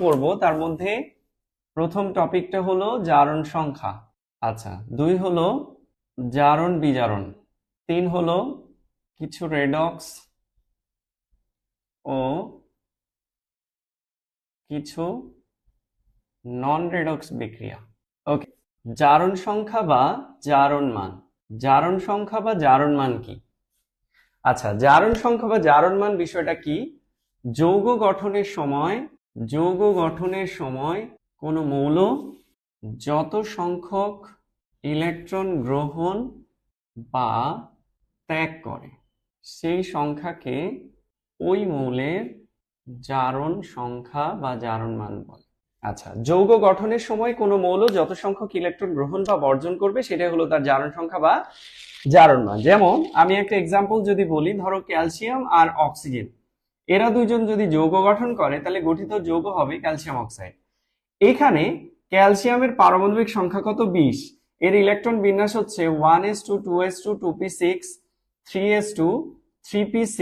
পড়বো তার মধ্যে প্রথম টপিকটা হলো জারণ সংখ্যা। আচ্ছা, 2 হলো জারণ বিজারণ, 3 হলো কিছু রেডক্স ও কিছু নন রেডক্স বিক্রিয়া। ওকে, জারণ সংখ্যা বা জারণ মান। জারণ সংখ্যা বা জারণ মান কি? আচ্ছা, জারণ সংখ্যা বা জারণ মান বিষয়টা কি? যৌগ গঠনের সময় কোনো মৌল যত সংখ্যক ইলেকট্রন গ্রহণ বা ত্যাগ করে সেই সংখ্যাকে ওই মৌলের জারণ সংখ্যা বা জারণ মান বলে। আচ্ছা, যৌগ গঠনের সময় কোনো মৌল যত সংখ্যক ইলেকট্রন গ্রহণ বা বর্জন করবে সেটাই হলো তার জারণ সংখ্যা বা জারণ মান। যেমন আমি একটা এক্সাম্পল যদি বলি, ধরো ক্যালসিয়াম আর অক্সিজেন, এরা দুইজন যদি যৌগ গঠন করে তাহলে গঠিত যৌগ হবে ক্যালসিয়াম অক্সাইড। এখানে ক্যালসিয়ামের পারমাণবিক সংখ্যা কত? 20। এর ইলেকট্রন বিন্যাস হচ্ছে 1s2 2s2 2p6 3s2 3p6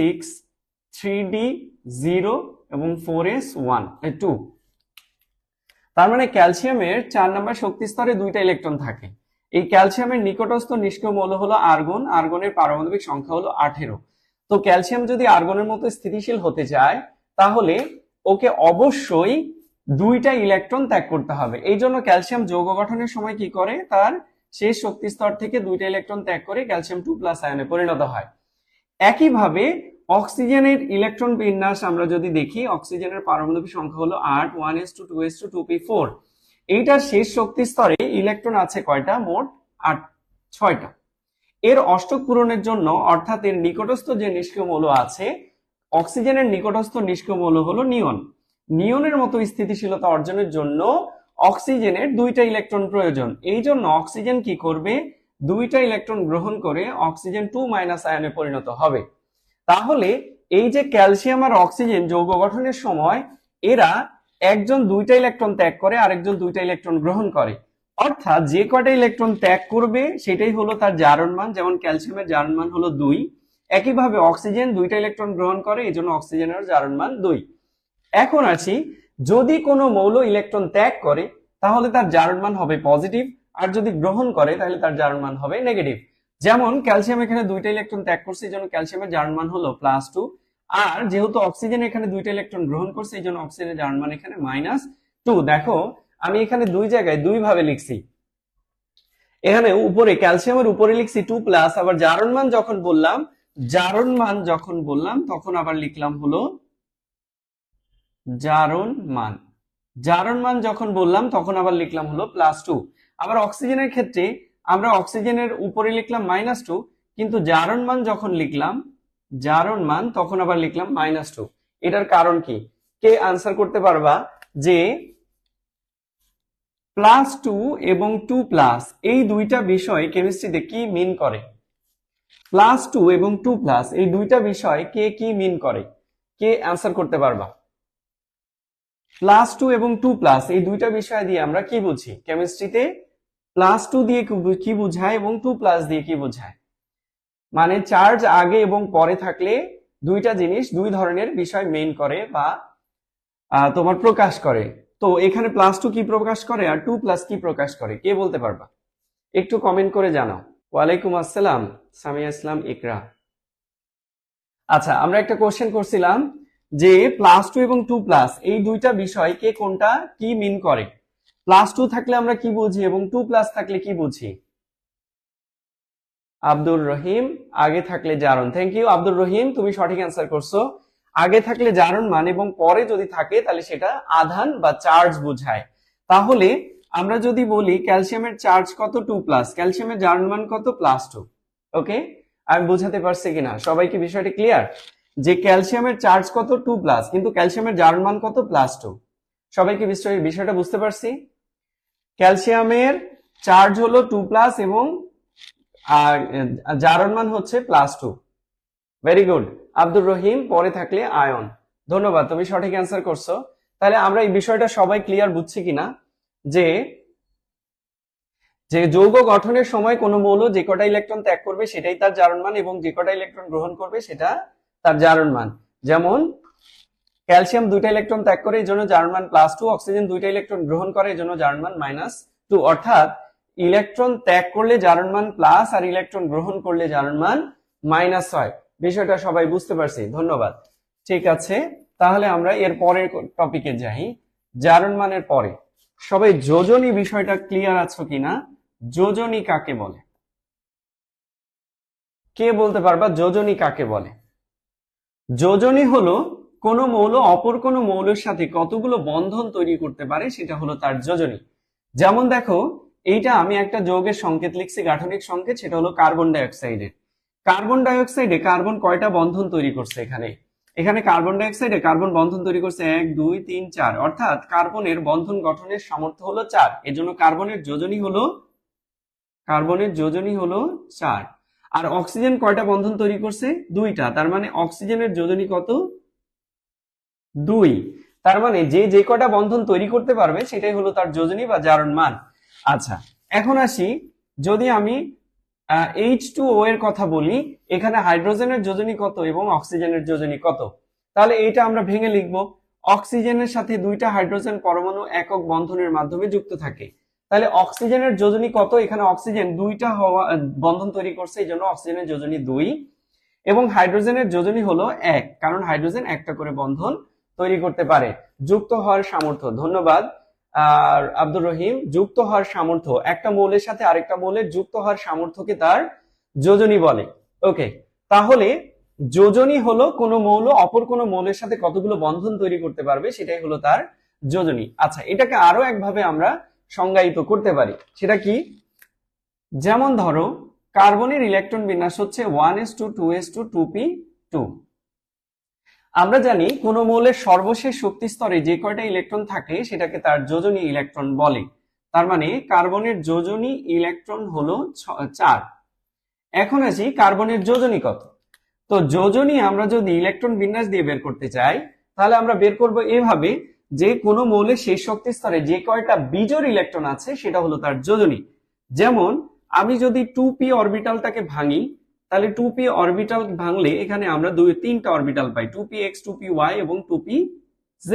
3d0 এবং 4s1 2। তার মানে ক্যালসিয়ামের 4 নম্বর শক্তি স্তরে 2টা ইলেকট্রন থাকে। এই ক্যালসিয়ামের নিকটস্থ নিষ্ক্রিয় মৌল হলো আর্গন, আর্গনের পারমাণবিক সংখ্যা হলো 18। তো ক্যালসিয়াম যদি আর্গনের মতো স্থিতিশীল হতে চায় তাহলে ওকে অবশ্যই 2টা ইলেকট্রন ত্যাগ করতে হবে। এই জন্য ক্যালসিয়াম যৌগ গঠনের সময় কি করে, তার শেষ শক্তি স্তর থেকে 2টা ইলেকট্রন ত্যাগ করে ক্যালসিয়াম 2+ আয়নে পরিণত হয়। একইভাবে অক্সিজেনের ইলেকট্রন বিন্যাস আমরা যদি দেখি, অক্সিজেনের পারমাণবিক সংখ্যা হলো 8 1s2 2s2 2p4। এইটার শেষ শক্তি স্তরে ইলেকট্রন আছে কয়টা? মোট 6টা। এর অষ্টক পূরণের জন্য, অর্থাৎ এর নিকটস্থ যে নিষ্ক্রিয় মৌল আছে, অক্সিজেনের নিকটস্থ নিষ্ক্রিয় মৌল হলো নিয়ন। নিয়নের মতো স্থিতিশীলতা অর্জনের জন্য অক্সিজেনের 2টা ইলেকট্রন প্রয়োজন। এই জন্য অক্সিজেন কি করবে? 2টা ইলেকট্রন গ্রহণ করে অক্সিজেন 2- আয়নে পরিণত হবে। তাহলে এই যে ক্যালসিয়াম আর অক্সিজেন যৌগ গঠনের সময় এরা একজন 2টা ইলেকট্রন ত্যাগ করে, আরেকজন 2টা ইলেকট্রন গ্রহণ করে। অর্থাৎ যে কয়টা ইলেকট্রন ত্যাগ করবে সেটাই হলো তার জারণ মান। যেমন ক্যালসিয়ামের জারণ মান হলো 2। একইভাবে অক্সিজেন 2টা ইলেকট্রন গ্রহণ করে, এই জন্য অক্সিজেনের জারণ মান 2। এখন আসি, যদি কোনো মৌল ইলেকট্রন ত্যাগ করে তাহলে তার জারণ মান হবে পজিটিভ, আর যদি গ্রহণ করে তাহলে তার জারণ মান হবে নেগেটিভ। যেমন ক্যালসিয়াম এখানে 2টা ইলেকট্রন ত্যাগ করছে, এই জন্য ক্যালসিয়ামের জারণ মান হলো +2। আর যেহেতু অক্সিজেন এখানে 2টা ইলেকট্রন গ্রহণ করছে, এই জন্য অক্সিজেনের জারণ মান এখানে -2। দেখো আমি এখানে 2 জায়গায় 2 ভাবে লিখছি। এখানে উপরে ক্যালসিয়ামের উপরে লিখছি 2+, আবার জারণ মান যখন বললাম তখন আবার লিখলাম হলো জারণ মান। জারণ মান যখন বললাম তখন আবার লিখলাম হলো +2। আবার অক্সিজেনের ক্ষেত্রে আমরা অক্সিজেনের উপরে লিখলাম -2, কিন্তু জারণ মান যখন লিখলাম তখন আবার লিখলাম -2। এটার কারণ কি? কে আনসার করতে পারবা যে +2 এবং 2+ এই দুইটা বিষয় কেমিস্ট্রিতে কি মিন করে? +2 এবং 2+ এই দুইটা বিষয় কে কি মিন করে? কে আনসার করতে পারবা? +2 এবং 2+ এই দুইটা বিষয় দিয়ে আমরা কি বুঝি কেমিস্ট্রিতে? +2 দিয়ে কি বোঝায় এবং 2+ দিয়ে কি বোঝায়? মানে চার্জ আগে এবং পরে থাকলে দুইটা জিনিস, দুই ধরনের বিষয় মেইন করে বা তোমার প্রকাশ করে। তো এখানে +2 কি প্রকাশ করে আর 2+ কি প্রকাশ করে? কে বলতে পারবা? একটু কমেন্ট করে জানাও। ওয়ালাইকুম আসসালাম সামিয়া ইসলাম ইকরা। আচ্ছা, আমরা একটা কোশ্চেন করছিলাম যে +2 এবং 2+ এই দুইটা বিষয় কে কোনটা কি মিন করে? +2 থাকলে আমরা কি বুঝি এবং 2+ থাকলে কি বুঝি? আব্দুর রহিম, আগে থাকলে জারণ। থ্যাংক ইউ আব্দুর রহিম, তুমি সঠিক অ্যান্সার করছো। আগে থাকলে জারণ মান এবং পরে যদি থাকে তাহলে সেটা আধান বা চার্জ বোঝায়। তাহলে আমরা যদি বলি ক্যালসিয়ামের চার্জ কত? 2+, ক্যালসিয়ামের জারণ মান কত? +2। ওকে, আমি বোঝাতে পারছি কিনা? সবাইকে বিষয়টি ক্লিয়ার যে ক্যালসিয়ামের চার্জ কত? 2+, কিন্তু ক্যালসিয়ামের জারণ মান কত? +2। সবাইকে বিষয়টা বুঝতে পারছি? ক্যালসিয়ামের চার্জ হলো 2+ এবং আর জারণ মান হচ্ছে +2। ভেরি গুড আব্দুর রহিম, পরে থাকলে আয়ন। ধন্যবাদ, তুমি সঠিক অ্যান্সার করছো। তাহলে আমরা এই বিষয়টা সবাই ক্লিয়ার বুঝছি কিনা যে যৌগ গঠনের সময় কোনো মৌল যে কটা ইলেকট্রন ত্যাগ করবে সেটাই তার জারণ মান এবং যে কটা ইলেকট্রন গ্রহণ করবে সেটা তার জারণ মান। যেমন ক্যালসিয়াম দুইটা ইলেকট্রন ত্যাগ করে, এই জন্য জারণ মান +2, অক্সিজেন দুইটা ইলেকট্রন গ্রহণ করে, এই জন্য জারণ মান -2। অর্থাৎ ইলেকট্রন ত্যাগ করলে জারণ মান প্লাস আর ইলেকট্রন গ্রহণ করলে জারণ মান মাইনাস হয়। বিষয়টা সবাই বুঝতে পারছি? ধন্যবাদ। ঠিক আছে, তাহলে আমরা এর পরের টপিকে যাই। জারণ মানের পরে সবাই যোজনী বিষয়টা ক্লিয়ার আছো কিনা? যোজনী কাকে বলে? কে বলতে পারবা যোজনী কাকে বলে? যোজনী হলো কোন মৌল অপর কোন মৌলের সাথে কতগুলো বন্ধন তৈরি করতে পারে, সেটা হলো তার যোজনী। যেমন দেখো, এইটা আমি একটা যৌগের সংকেত লিখছি, গাঠনিক সংকেত, সেটা হলো কার্বন ডাইঅক্সাইডের। কার্বন ডাইঅক্সাইডে কার্বন কয়টা বন্ধন তৈরি করছে? এখানে কার্বন ডাইঅক্সাইডে কার্বন বন্ধন তৈরি করছে 1 2 3 4, অর্থাৎ কার্বনের বন্ধন গঠনের সামর্থ্য হলো 4। এজন্য কার্বনের যোজনী হলো 4। আর অক্সিজেন কয়টা বন্ধন তৈরি করছে? 2টা। তার মানে অক্সিজেনের যোজনী কত? 2। তার মানে যে কয়টা বন্ধন তৈরি করতে পারবে সেটাই হলো তার যোজনী বা জারণ মান। আচ্ছা, এখন আসি, যদি আমি H2O এর কথা বলি, এখানে হাইড্রোজেনের যোজনী কত এবং অক্সিজেনের যোজনী কত? তাহলে এইটা আমরা ভেঙে লিখব। অক্সিজেনের সাথে 2টা হাইড্রোজেন পরমাণু একক বন্ধনের মাধ্যমে যুক্ত থাকে। তাহলে অক্সিজেনের যোজনী কত? এখানে অক্সিজেন 2টা বন্ধন তৈরি করছে, এই জন্য অক্সিজেনের যোজনী 2। এবং হাইড্রোজেনের যোজনী হলো 1, কারণ হাইড্রোজেন একটা করে বন্ধন তৈরি করতে পারে। যুক্ত হওয়ার সামর্থ্য, ধন্যবাদ আর আব্দুর রহিম। যুক্ত হওয়ার সামর্থ্য, একটা মৌলের সাথে আরেকটা মৌলের যুক্ত হওয়ার সামর্থ্যকে তার যোজনী বলে। ওকে, তাহলে যোজনী হলো কোন মৌল অপর কোন মৌলের সাথে কতগুলো বন্ধন তৈরি করতে পারবে, সেটাই হলো তার যোজনী। আচ্ছা, এটাকে আরো একভাবে আমরা সংজ্ঞায়িত করতে পারি, সেটা কি? যেমন ধরো, কার্বনের ইলেকট্রন বিন্যাস হচ্ছে 1s2 2s2 2p2। আমরা জানি কোন মৌলের সর্বশেষ শক্তি স্তরে যে কয়টা ইলেকট্রন থাকে সেটাকে তার যোজনী ইলেকট্রন বলে। তার মানে কার্বনের যোজনী ইলেকট্রন হলো 4। এখন আসি কার্বনের যোজনী কত। তো যোজনী আমরা যদি ইলেকট্রন বিন্যাস দিয়ে বের করতে চাই, তাহলে আমরা বের করব এভাবে, যে কোন মৌলের শেষ শক্তি স্তরে যে কয়টা বিজোড় ইলেকট্রন আছে সেটা হলো তার যোজনী। যেমন আমি যদি 2p অরবিটালটাকে ভাঙি, তাহলে 2p অরবিটাল ভাঙলে এখানে আমরা 3টা অরবিটাল পাই, 2px 2py এবং 2pz।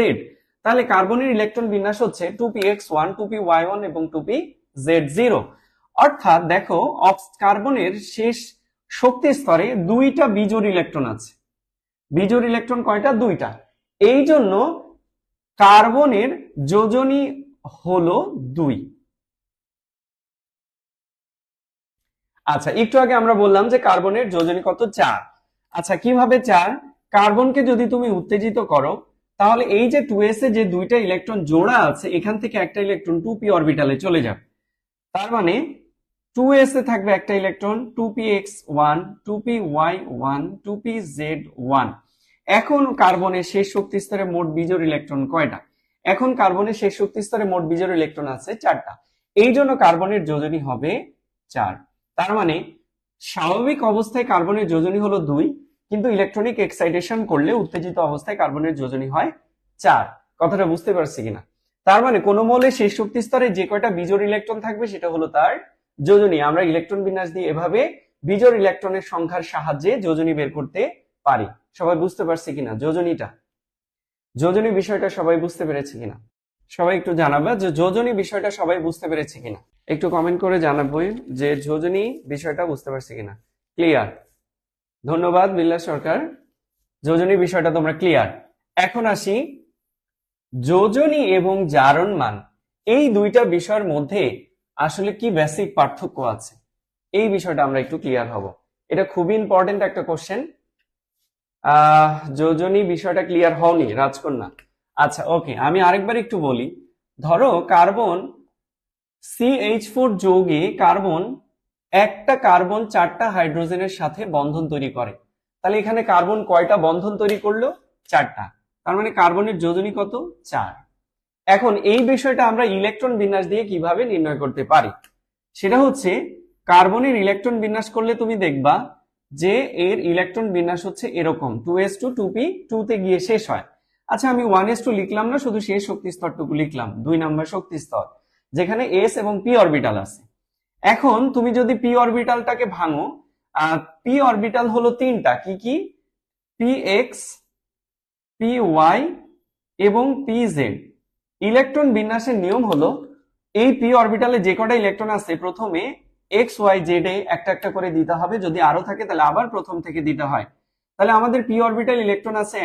তাহলে কার্বনের ইলেকট্রন বিন্যাস হচ্ছে 2px1 2py1 এবং 2pz0। অর্থাৎ দেখো, কার্বনের শেষ শক্তি স্তরে 2টা বিজোড় ইলেকট্রন আছে। বিজোড় ইলেকট্রন কয়টা? 2টা। এই জন্য কার্বনের যোজনী হলো 2। আচ্ছা, একটু আগে আমরা বললাম যে কার্বনের যোজনী কত? 4। আচ্ছা, কিভাবে 4? কার্বনকে যদি তুমি উত্তেজিত করো, তাহলে এই যে 2s এ যে 2টা ইলেকট্রন জোড়া আছে, এখান থেকে একটা ইলেকট্রন 2p অরবিটালে চলে যাবে। তার মানে 2s এ থাকবে একটা ইলেকট্রন, 2px1 2py1 2pz1। এখন কার্বনের শেষ শক্তি স্তরে মোট বিজোড় ইলেকট্রন কয়টা? এখন কার্বনের শেষ শক্তি স্তরে মোট বিজোড় ইলেকট্রন আছে 4টা। এই জন্য কার্বনের যোজনী হবে 4। তার মানে স্বাভাবিক অবস্থায় কার্বনের যোজনী হলো 2, কিন্তু ইলেকট্রনিক এক্সাইটেশন করলে উত্তেজিত অবস্থায় কার্বনের যোজনী হয় 4। কথাটা বুঝতে পারছি কিনা? তার মানে কোন মৌলের শেষ শক্তি স্তরে যে কয়টা বিজোড় ইলেকট্রন থাকবে সেটা হলো তার যোজনী। আমরা ইলেকট্রন বিন্যাস দিয়ে এভাবে বিজোড় ইলেকট্রনের সংখ্যার সাহায্যে যোজনী বের করতে পারি। সবাই বুঝতে পারছি কিনা যোজনী বিষয়টা সবাই বুঝতে পেরেছে কিনা? সবাই একটু জানাবা যে যোজনী বিষয়টা সবাই বুঝতে পেরেছে কিনা, একটু কমেন্ট করে জানাবো যে যোজনী বিষয়টা বুঝতে পারছি কিনা। ক্লিয়ার? ধন্যবাদ বিল্লাহ সরকার, যোজনী বিষয়টা তোমরা ক্লিয়ার। এখন আসি, যোজনী এবং জারণ মান, এই দুইটা বিষয়ের মধ্যে আসলে কি বেসিক পার্থক্য আছে, এই বিষয়টা আমরা একটু ক্লিয়ার হব। এটা খুবই ইম্পর্টেন্ট একটা কোশ্চেন। যোজনী বিষয়টা ক্লিয়ার হওনি রাজকন্যা? আচ্ছা, ওকে, আমি আরেকবার একটু বলি। ধরো কার্বন CH4 যৌগে একটা কার্বন 4টা হাইড্রোজেনের সাথে বন্ধন তৈরি করে। তাহলে এখানে কার্বন কয়টা বন্ধন তৈরি করলো? 4টা। তার মানে কার্বনের যোজনী কত? 4। এখন এই বিষয়টা আমরা ইলেকট্রন বিন্যাস দিয়ে কিভাবে নির্ণয় করতে পারি, সেটা হচ্ছে কার্বনের ইলেকট্রন বিন্যাস করলে তুমি দেখবা যে এর ইলেকট্রন বিন্যাস হচ্ছে এরকম, 2s2 2p2 তে গিয়ে শেষ হয়। আচ্ছা, আমি 1s2 লিখলাম না, শুধু শেষ শক্তি স্তরটুকু লিখলাম, 2 নম্বর শক্তি স্তর, যেখানে s এবং p অরবিটাল আছে। এখন তুমি যদি p অরবিটালটাকে ভাঙো, p অরবিটাল হলো 3টা, কি কি? px py এবং pz। ইলেকট্রন বিন্যাসের নিয়ম হলো এই p অরবিটালে যে কটা ইলেকট্রন আছে প্রথমে x y z এ একটা একটা করে দিতে হবে, যদি আরো থাকে তাহলে আবার প্রথম থেকে দিতে হয়। তাহলে আমাদের p অরবিটাল ইলেকট্রন আছে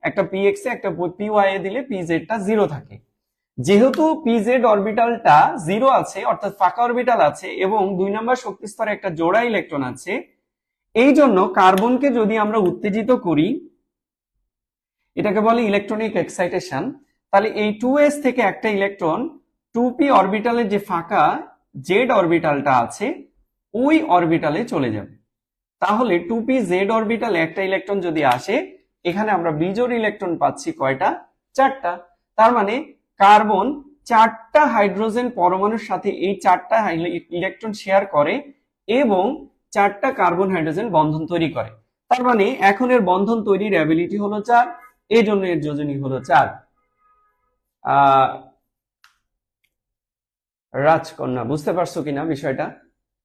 একটা px এ একটা py এ দিলে pz টা 0 থাকে। যেহেতু pz অরবিটালটা 0 আছে অর্থাৎ ফাঁকা অরবিটাল আছে এবং 2 নম্বর শক্তি স্তরে একটা জোড়া ইলেকট্রন আছে, এই জন্য কার্বনকে যদি আমরা উত্তেজিত করি, এটাকে বলে ইলেকট্রনিক এক্সাইটেশন, তাহলে এই 2s থেকে একটা ইলেকট্রন 2p অরবিটালের যে ফাঁকা z অরবিটালটা আছে ওই অরবিটালে চলে যাবে। তাহলে 2p z অরবিটালে একটা ইলেকট্রন যদি আসে, এখানে আমরা বিজোড় ইলেকট্রন পাচ্ছি কয়টা? 4টা। তার মানে কার্বন 4টা হাইড্রোজেন পরমাণুর সাথে এই 4টা ইলেকট্রন শেয়ার করে এবং 4টা কার্বন হাইড্রোজেন বন্ধন তৈরি করে। তার মানে এখন এর বন্ধন তৈরির অ্যাবিলিটি হলো 4, এই জন্য এর যোজনী হলো 4। রাজকন্যা বুঝতে পারছো কিনা বিষয়টা,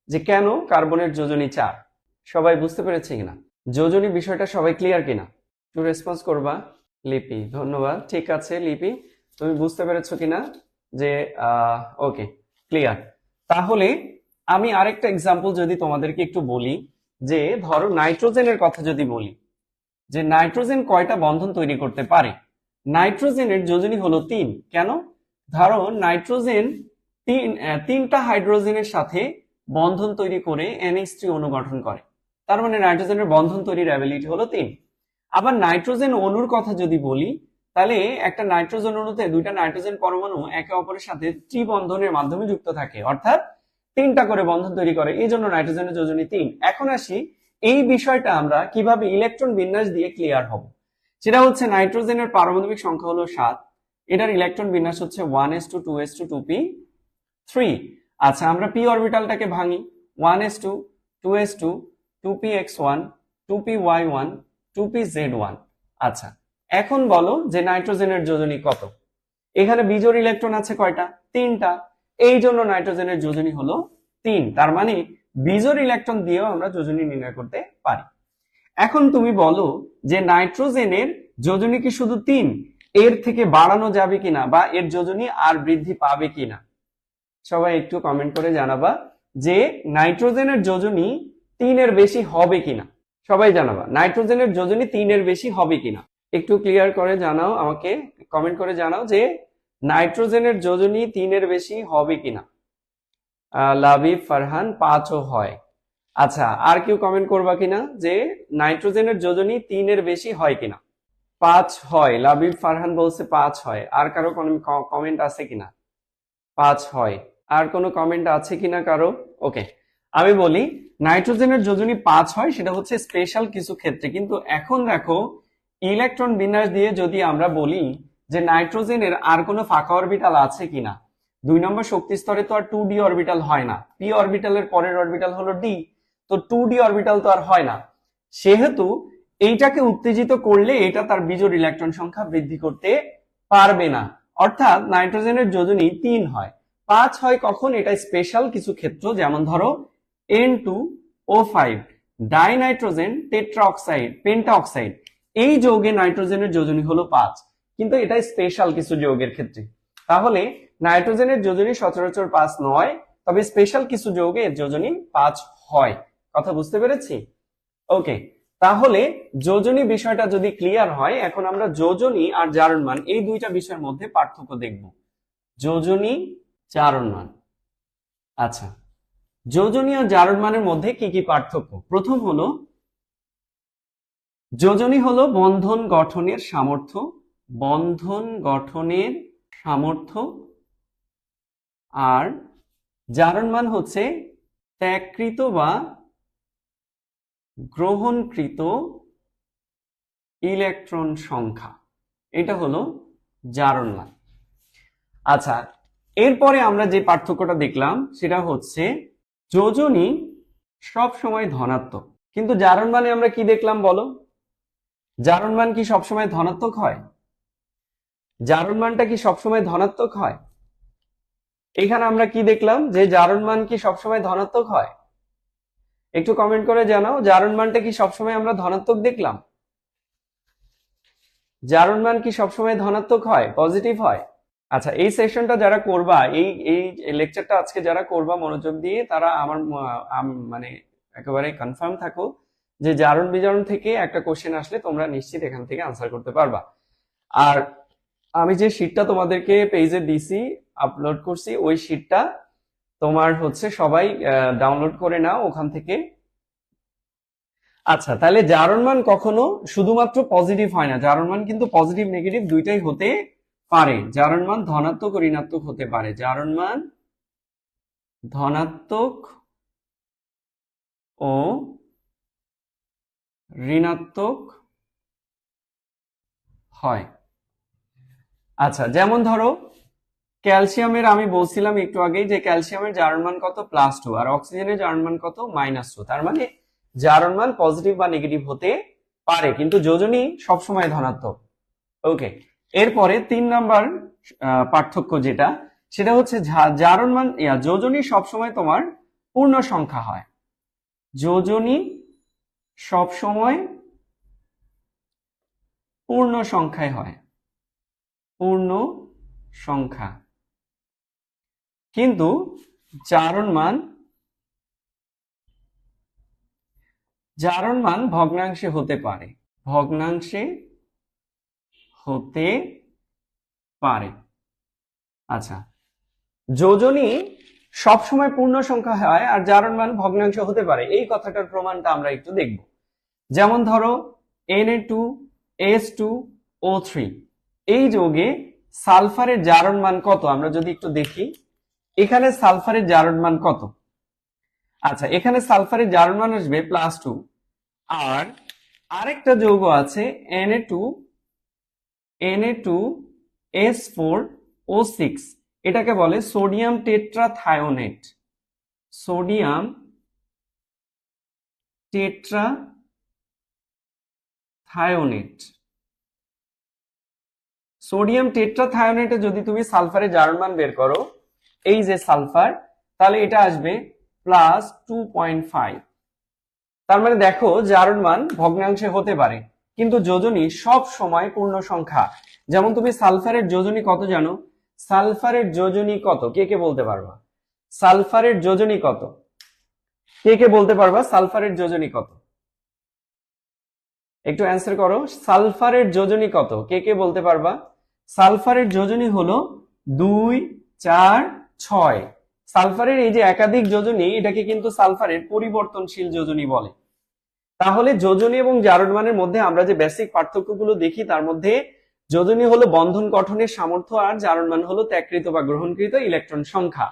যে কেন কার্বনের যোজনী 4? সবাই বুঝতে পেরেছে কিনা? যোজনী বিষয়টা সবাই ক্লিয়ার কিনা? একটু রেসপন্স করবা। লিপি, ধন্যবাদ। ঠিক আছে লিপি, তুমি বুঝতে পেরেছো কিনা যে ওকে ক্লিয়ার। তাহলে আমি আরেকটা এক্সাম্পল যদি তোমাদেরকে একটু বলি, যে ধরো নাইট্রোজেনের কথা যদি বলি, যে নাইট্রোজেন কয়টা বন্ধন তৈরি করতে পারে। নাইট্রোজেনের যোজনী হলো 3। কেন? ধরো নাইট্রোজেন তিনটা হাইড্রোজেনের সাথে বন্ধন তৈরি করে NH3 অণু গঠন করে। তার মানে নাইট্রোজেনের বন্ধন তৈরির অ্যাবিলিটি হলো 3। আবার নাইট্রোজেন অণুর কথা যদি বলি, তাহলে একটা নাইট্রোজেন অণুতে দুইটা নাইট্রোজেন পরমাণু একে অপরের সাথে ত্রিবন্ধনের মাধ্যমে যুক্ত থাকে, অর্থাৎ 3টা করে বন্ধন তৈরি করে, এই জন্য নাইট্রোজেনের যোজনী 3। এখন আসি এই বিষয়টা আমরা কিভাবে ইলেকট্রন বিন্যাস দিয়ে ক্লিয়ার হব। সেটা হচ্ছে নাইট্রোজেনের পারমাণবিক সংখ্যা হলো 7, এটার ইলেকট্রন বিন্যাস হচ্ছে 1s2 2s2 2p3। আচ্ছা, আমরা p অরবিটালটাকে ভাঙি, 1s2 2s2 2px1 2py1 2pz1। আচ্ছা, এখন বলো যে নাইট্রোজেনের যোজনী কত? এখানে বিজোড় ইলেকট্রন আছে কয়টা? 3টা, এই জন্য নাইট্রোজেনের যোজনী হলো 3। তার মানে বিজোড় ইলেকট্রন দিয়েও আমরা যোজনী নির্ণয় করতে পারি। এখন তুমি বলো যে নাইট্রোজেনের যোজনী কি শুধু 3, এর থেকে বাড়ানো যাবে কিনা বা এর যোজনী আর বৃদ্ধি পাবে কিনা? সবাই একটু কমেন্ট করে জানাবা যে নাইট্রোজেনের যোজনী 3 এর বেশি হবে কিনা। সবাই জানাবা নাইট্রোজেনের যোজনী 3 এর বেশি হবে কিনা। একটু ক্লিয়ার করে জানাও, আমাকে কমেন্ট করে জানাও যে নাইট্রোজেনের যোজনী 3 এর বেশি হবে কিনা। লাবিব ফারহান 5ও হয়। আচ্ছা, আর কেউ কমেন্ট করবা কিনা যে নাইট্রোজেনের যোজনী 3 এর বেশি হয় কিনা? 5 হয়, লাবিব ফারহান বলছে 5 হয়। আর কারো কমেন্ট আছে কিনা? 5 হয়। আর কোনো কমেন্ট আছে কিনা কারো? ওকে, আমি বলি নাইট্রোজেনের যোজনী 5 হয়, সেটা হচ্ছে স্পেশাল কিছু ক্ষেত্রে। কিন্তু এখন দেখো ইলেকট্রন বিন্যাস দিয়ে যদি আমরা বলি যে নাইট্রোজেনের আর কোনো ফাঁকা অরবিটাল আছে কিনা, 2 নম্বর শক্তি স্তরে তো আর 2d অরবিটাল হয় না, p অরবিটালের পরের অরবিটাল হলো d, তো 2d অরবিটাল তো আর হয় না। সেহেতু এইটাকে উত্তেজিত করলে এটা তার বিজোড় ইলেকট্রন সংখ্যা বৃদ্ধি করতে পারবে না, অর্থাৎ নাইট্রোজেনের যোজনী 3 হয়। 5 হয় কখন? এটা স্পেশাল কিছু ক্ষেত্র, যেমন ধরো N2O5 ডাইনাইট্রোজেন টেট্রাঅক্সাইড পেন্টাঅক্সাইড, এই যৌগে নাইট্রোজেনের যোজনী হলো 5, কিন্তু এটা স্পেশাল কিছু যৌগের ক্ষেত্রে। তাহলে নাইট্রোজেনের যোজনী সচরাচর 5 নয়, তবে স্পেশাল কিছু যৌগে এর যোজনী 5 হয়। কথা বুঝতে পেরেছি? ওকে, তাহলে যোজনী বিষয়টা যদি ক্লিয়ার হয়, এখন আমরা যোজনী আর জারণমান এই দুইটা বিষয়ের মধ্যে পার্থক্য দেখব। যোজনী, জারণমান। আচ্ছা, যোজনী ও জারণমানের মধ্যে কি কি পার্থক্য? প্রথম হলো যোজনী হলো বন্ধন গঠনের সামর্থ্য, বন্ধন গঠনের সামর্থ্য, আর জারণমান হচ্ছে ত্যাগকৃত বা গ্রহণকৃত ইলেকট্রন সংখ্যা, এটা হলো জারণমান। আচ্ছা, এরপরে আমরা যে পার্থক্যটা দেখলাম সেটা হচ্ছে যোজনী সব সময় ধনাত্মক, কিন্তু জারণমানে আমরা কি দেখলাম বলো? জারণমান কি সবসময় ধনাত্মক হয়? জারণমানটা কি সবসময় ধনাত্মক হয়? এখানে আমরা কি দেখলাম যে জারণমান কি সবসময় ধনাত্মক হয়? একটু কমেন্ট করে জানাও, জারণমানটা কি সবসময় আমরা ধনাত্মক দেখলাম? জারণ মান কি সবসময় ধনাত্মক হয়, পজিটিভ হয়? আচ্ছা, এই সেশনটা যারা করবা, এই লেকচারটা আজকে যারা করবা মনোযোগ দিয়ে, তারা আমার মানে একেবারে কনফার্ম থাকো যে জারণ বিজারণ থেকে একটা কোশ্চেন আসলে তোমরা নিশ্চিত এখান থেকে আনসার করতে পারবা। আর আমি যে শিটটা তোমাদেরকে পেজে দিছি, আপলোড করছি, ওই শিটটা তোমার হচ্ছে সবাই ডাউনলোড করে নাও ওখান থেকে। আচ্ছা, তাহলে জারণ মান কখনো শুধুমাত্র পজিটিভ হয় না, জারণ মান কিন্তু পজিটিভ নেগেটিভ দুইটাই হতে পারে। জারণ মান ধনাত্মক ও ঋণাত্মক হতে পারে, জারণ মান ধনাত্মক ও ঋণাত্মক হয়। আচ্ছা, যেমন ধরো ক্যালসিয়ামের, আমি বলছিলাম একটু আগেই যে ক্যালসিয়ামের জারণ মান কত, +2, আর অক্সিজেনের জারণ মান কত, -2। তার মানে জারণ মান পজিটিভ বা নেগেটিভ হতে পারে, কিন্তু যোজনী সবসময় ধনাত্মক। ওকে, এরপরে 3 নাম্বার পার্থক্য যেটা, সেটা হচ্ছে জারণ মান যোজনী সবসময় তোমার পূর্ণ সংখ্যা হয়। যোজনী সবসময় পূর্ণ সংখ্যায় হয়, পূর্ণ সংখ্যা। কিন্তু জারণ মান ভগ্নাংশে হতে পারে, ভগ্নাংশে হতে পারে। আচ্ছা, যোজনী সবসময় পূর্ণ সংখ্যা হয় আর জারণ মান ভগ্নাংশ হতে পারে, এই কথাটার প্রমাণটা আমরা একটু দেখব। যেমন ধরো Na2S2O3, এই যৌগে সালফারের জারণ মান কত, আমরা যদি একটু দেখি এখানে সালফারের জারণ মান কত। আচ্ছা, এখানে সালফারের জারণ মান আসবে +2, আর আরেকটা যৌগ আছে Na2S4O6, এটাকে বলে সোডিয়াম টেট্রাথায়োনেট, সোডিয়াম টেট্রাথায়োনেট। সোডিয়াম টেট্রাথায়োনেটে যদি তুমি সালফারের জারণ মান বের করো, এই যে সালফার, তাহলে এটা আসবে +2.5। তার মানে দেখো জারণ মান ভগ্নাংশে হতে পারে, কিন্তু যোজনী সব সময় পূর্ণ সংখ্যা। যেমন তুমি সালফারের যোজনী কত জানো? সালফারের যোজনী কত, কে কে বলতে পারবা? সালফারের যোজনী কত, কে কে বলতে পারবা? সালফারের যোজনী কত, একটু অ্যান্সার করো। সালফারের যোজনী কত, কে কে বলতে পারবা? সালফারের যোজনী হলো 2, 4, 6। সালফারের এই যে একাধিক যোজনী, এটাকে কিন্তু সালফারের পরিবর্তনশীল যোজনী বলে। তাহলে যোজনী এবং জারণ মানের মধ্যে আমরা যে বেসিক পার্থক্যগুলো দেখি, তার মধ্যে যোজনী হলো বন্ধন গঠনের সামর্থ্য, আর জারণ মান হলো ত্যাগকৃত বা গ্রহণকৃত ইলেকট্রন সংখ্যা।